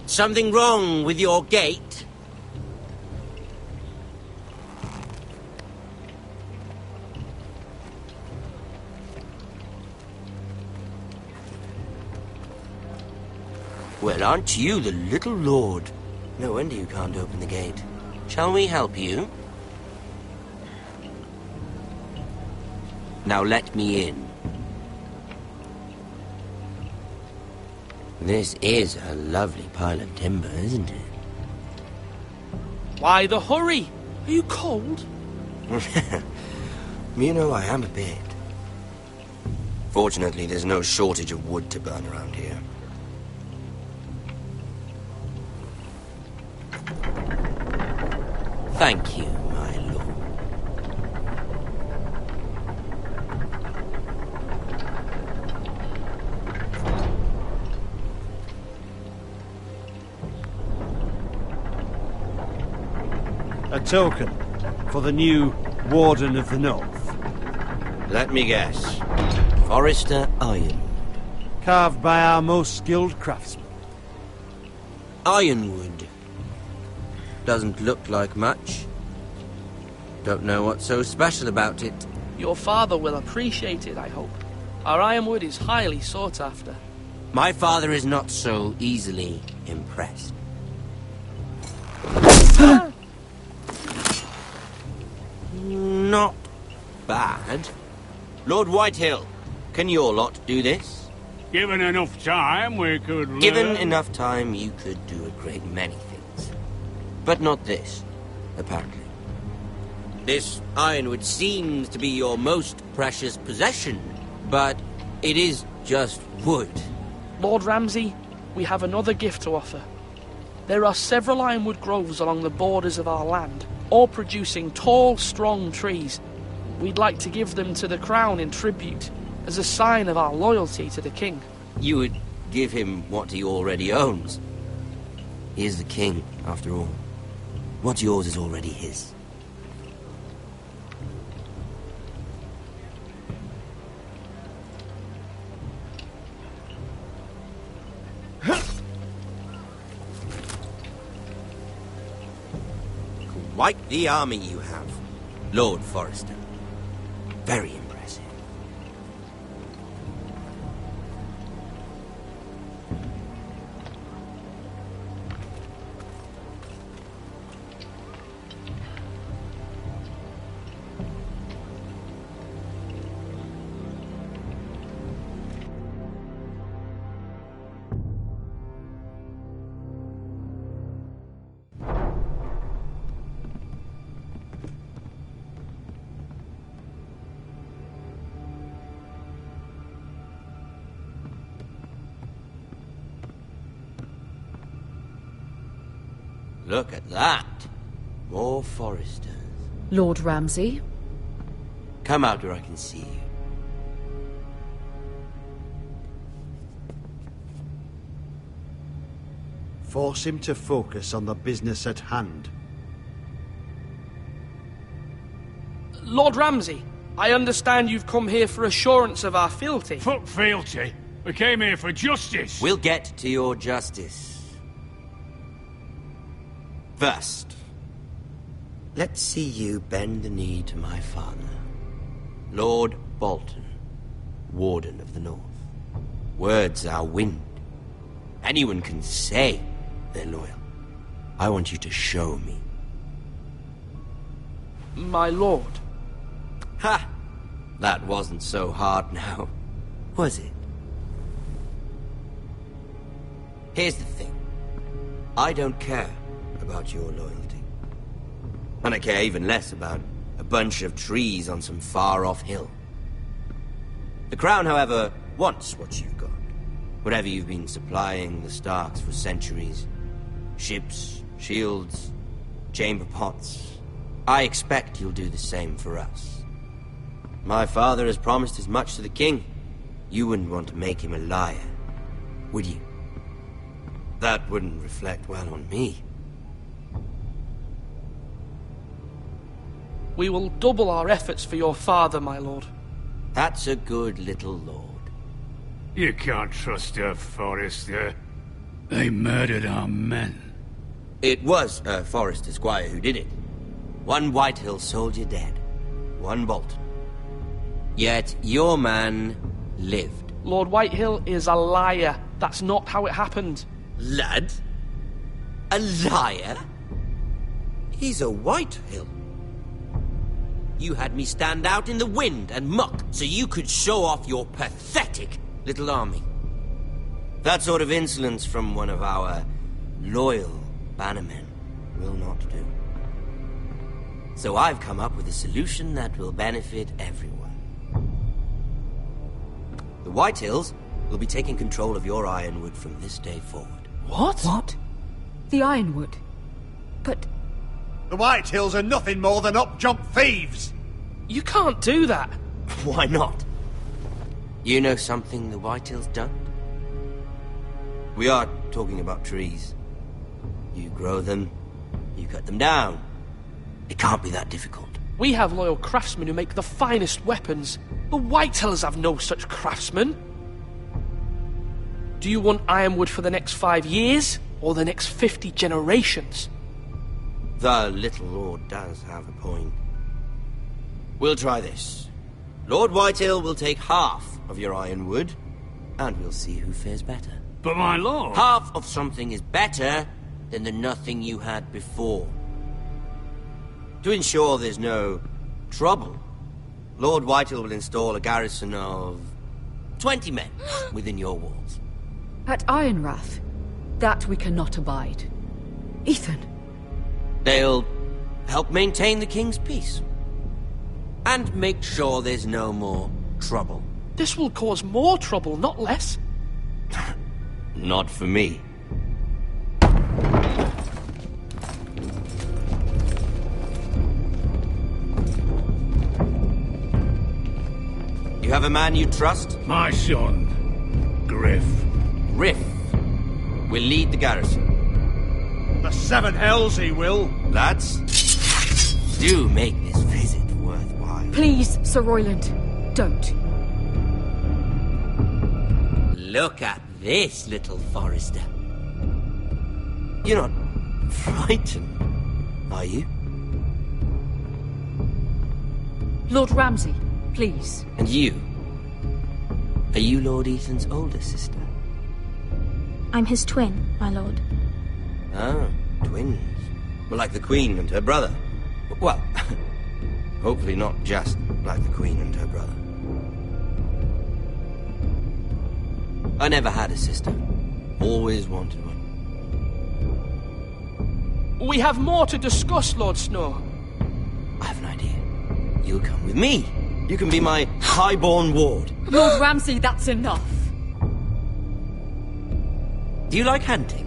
Something wrong with your gate? Well, aren't you the little lord? No wonder you can't open the gate. Shall we help you? Now let me in. This is a lovely pile of timber, isn't it? Why the hurry? Are you cold? You know, I am a bit. Fortunately, there's no shortage of wood to burn around here. Thank you, my lord. A token for the new Warden of the North. Let me guess. Forrester Ironwood. Carved by our most skilled craftsmen. Ironwood. Doesn't look like much. Don't know what's so special about it. Your father will appreciate it, I hope. Our ironwood is highly sought after. My father is not so easily impressed. Not bad. Lord Whitehill, can your lot do this? Given enough time, we could learn. Given enough time, you could do a great many things. But not this, apparently. This ironwood seems to be your most precious possession, but it is just wood. Lord Ramsay, we have another gift to offer. There are several ironwood groves along the borders of our land, all producing tall, strong trees. We'd like to give them to the crown in tribute, as a sign of our loyalty to the king. You would give him what he already owns. He is the king, after all. What's yours is already his. Quite the army you have, Lord Forrester. Very impressive. Look at that. More Forresters. Lord Ramsay? Come out where I can see you. Force him to focus on the business at hand. Lord Ramsay, I understand you've come here for assurance of our fealty. Fuck fealty. We came here for justice. We'll get to your justice. First, let's see you bend the knee to my father, Lord Bolton, Warden of the North. Words are wind. Anyone can say they're loyal. I want you to show me. My lord. Ha! That wasn't so hard now, was it? Here's the thing. I don't care about your loyalty. And I care even less about a bunch of trees on some far-off hill. The Crown, however, wants what you've got. Whatever you've been supplying the Starks for centuries. Ships, shields, chamber pots. I expect you'll do the same for us. My father has promised as much to the king. You wouldn't want to make him a liar, would you? That wouldn't reflect well on me. We will double our efforts for your father, my lord. That's a good little lord. You can't trust her, Forrester. They murdered our men. It was a Forrester squire who did it. One Whitehill soldier dead. One Bolton. Yet your man lived. Lord Whitehill is a liar. That's not how it happened. Lad? A liar? He's a Whitehill. You had me stand out in the wind and muck so you could show off your pathetic little army. That sort of insolence from one of our loyal bannermen will not do. So I've come up with a solution that will benefit everyone. The Whitehills will be taking control of your ironwood from this day forward. What? What? The ironwood? But... The Whitehills are nothing more than up-jump thieves! You can't do that! Why not? You know something the Whitehills don't? We are talking about trees. You grow them, you cut them down. It can't be that difficult. We have loyal craftsmen who make the finest weapons. The Whitehills have no such craftsmen. Do you want ironwood for the next 5 years, or the next 50 generations? The little lord does have a point. We'll try this. Lord Whitehill will take half of your ironwood, and we'll see who fares better. But my lord... Half of something is better than the nothing you had before. To ensure there's no trouble, Lord Whitehill will install a garrison of 20 men within your walls. At Ironrath, that we cannot abide. Ethan. They'll help maintain the king's peace. And make sure there's no more trouble. This will cause more trouble, not less. Not for me. You have a man you trust? My son, Griff. Griff will lead the garrison. The seven hells he will. Lads, do make this visit worthwhile. Please, Sir Royland, don't. Look at this, little Forester. You're not frightened, are you? Lord Ramsay, please. And you? Are you Lord Ethan's older sister? I'm his twin, my lord. Ah, twins. Well, like the Queen and her brother. Well, hopefully not just like the Queen and her brother. I never had a sister. Always wanted one. We have more to discuss, Lord Snow. I have an idea. You'll come with me. You can be my highborn ward. Lord Ramsay, that's enough. Do you like hunting?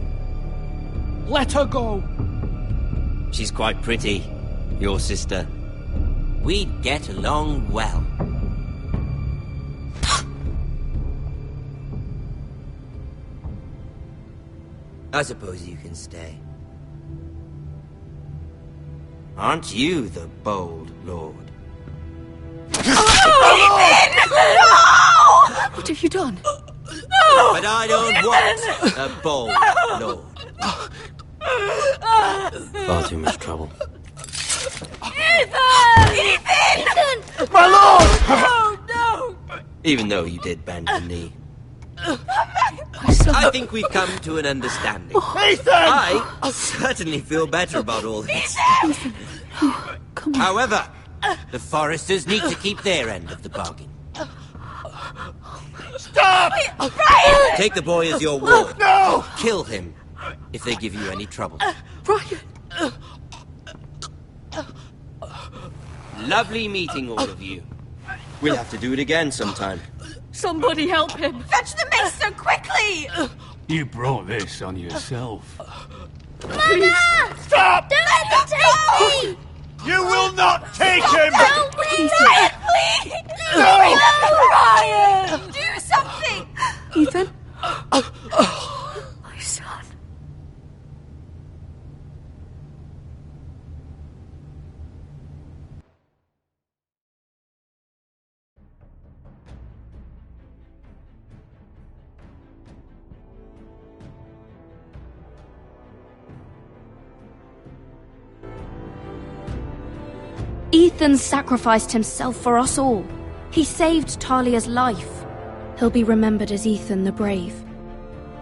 Let her go. She's quite pretty, your sister. We'd get along well. I suppose you can stay. Aren't you the bold lord? What have you done? But I don't want a bold lord. Far too much trouble. Ethan! My lord! Oh, no! Even though you did bend the knee. My son. I think we've come to an understanding. Ethan! I certainly feel better about all this. Ethan. Oh, come on. However, the Foresters need to keep their end of the bargain. Stop! Ryan! Take the boy as your ward. No! Kill him if they give you any trouble. Ryan! Lovely meeting all of you. We'll have to do it again sometime. Somebody help him! Fetch the maester quickly! You brought this on yourself. Mama! Stop! Don't let them take me! You will not take him! Don't please! Ryan, please! No! Ryan! Do something! Ethan? My son. Ethan sacrificed himself for us all. He saved Talia's life. He'll be remembered as Ethan the Brave.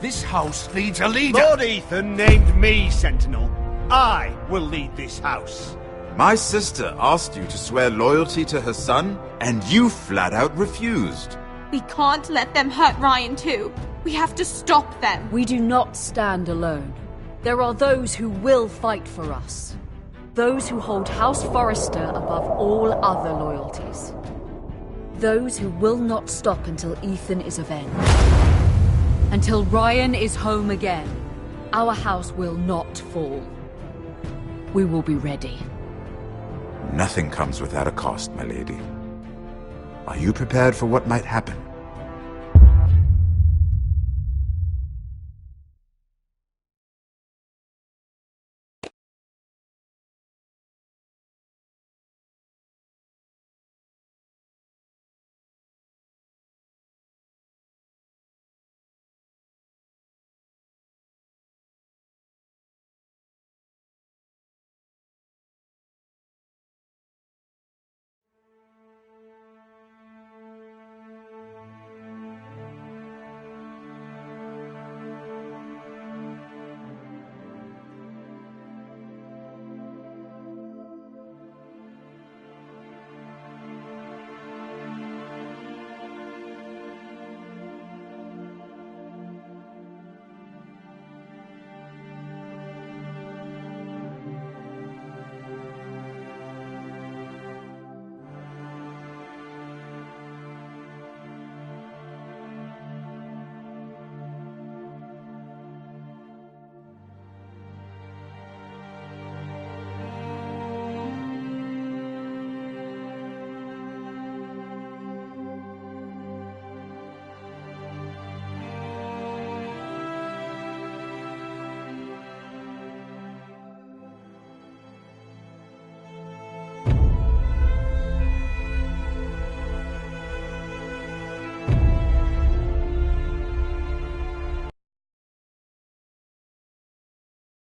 This house needs a leader. Lord Ethan named me Sentinel. I will lead this house. My sister asked you to swear loyalty to her son, and you flat out refused. We can't let them hurt Ryan too. We have to stop them. We do not stand alone. There are those who will fight for us. Those who hold House Forrester above all other loyalties. Those who will not stop until Ethan is avenged. Until Ryan is home again, our house will not fall. We will be ready. Nothing comes without a cost, my lady. Are you prepared for what might happen?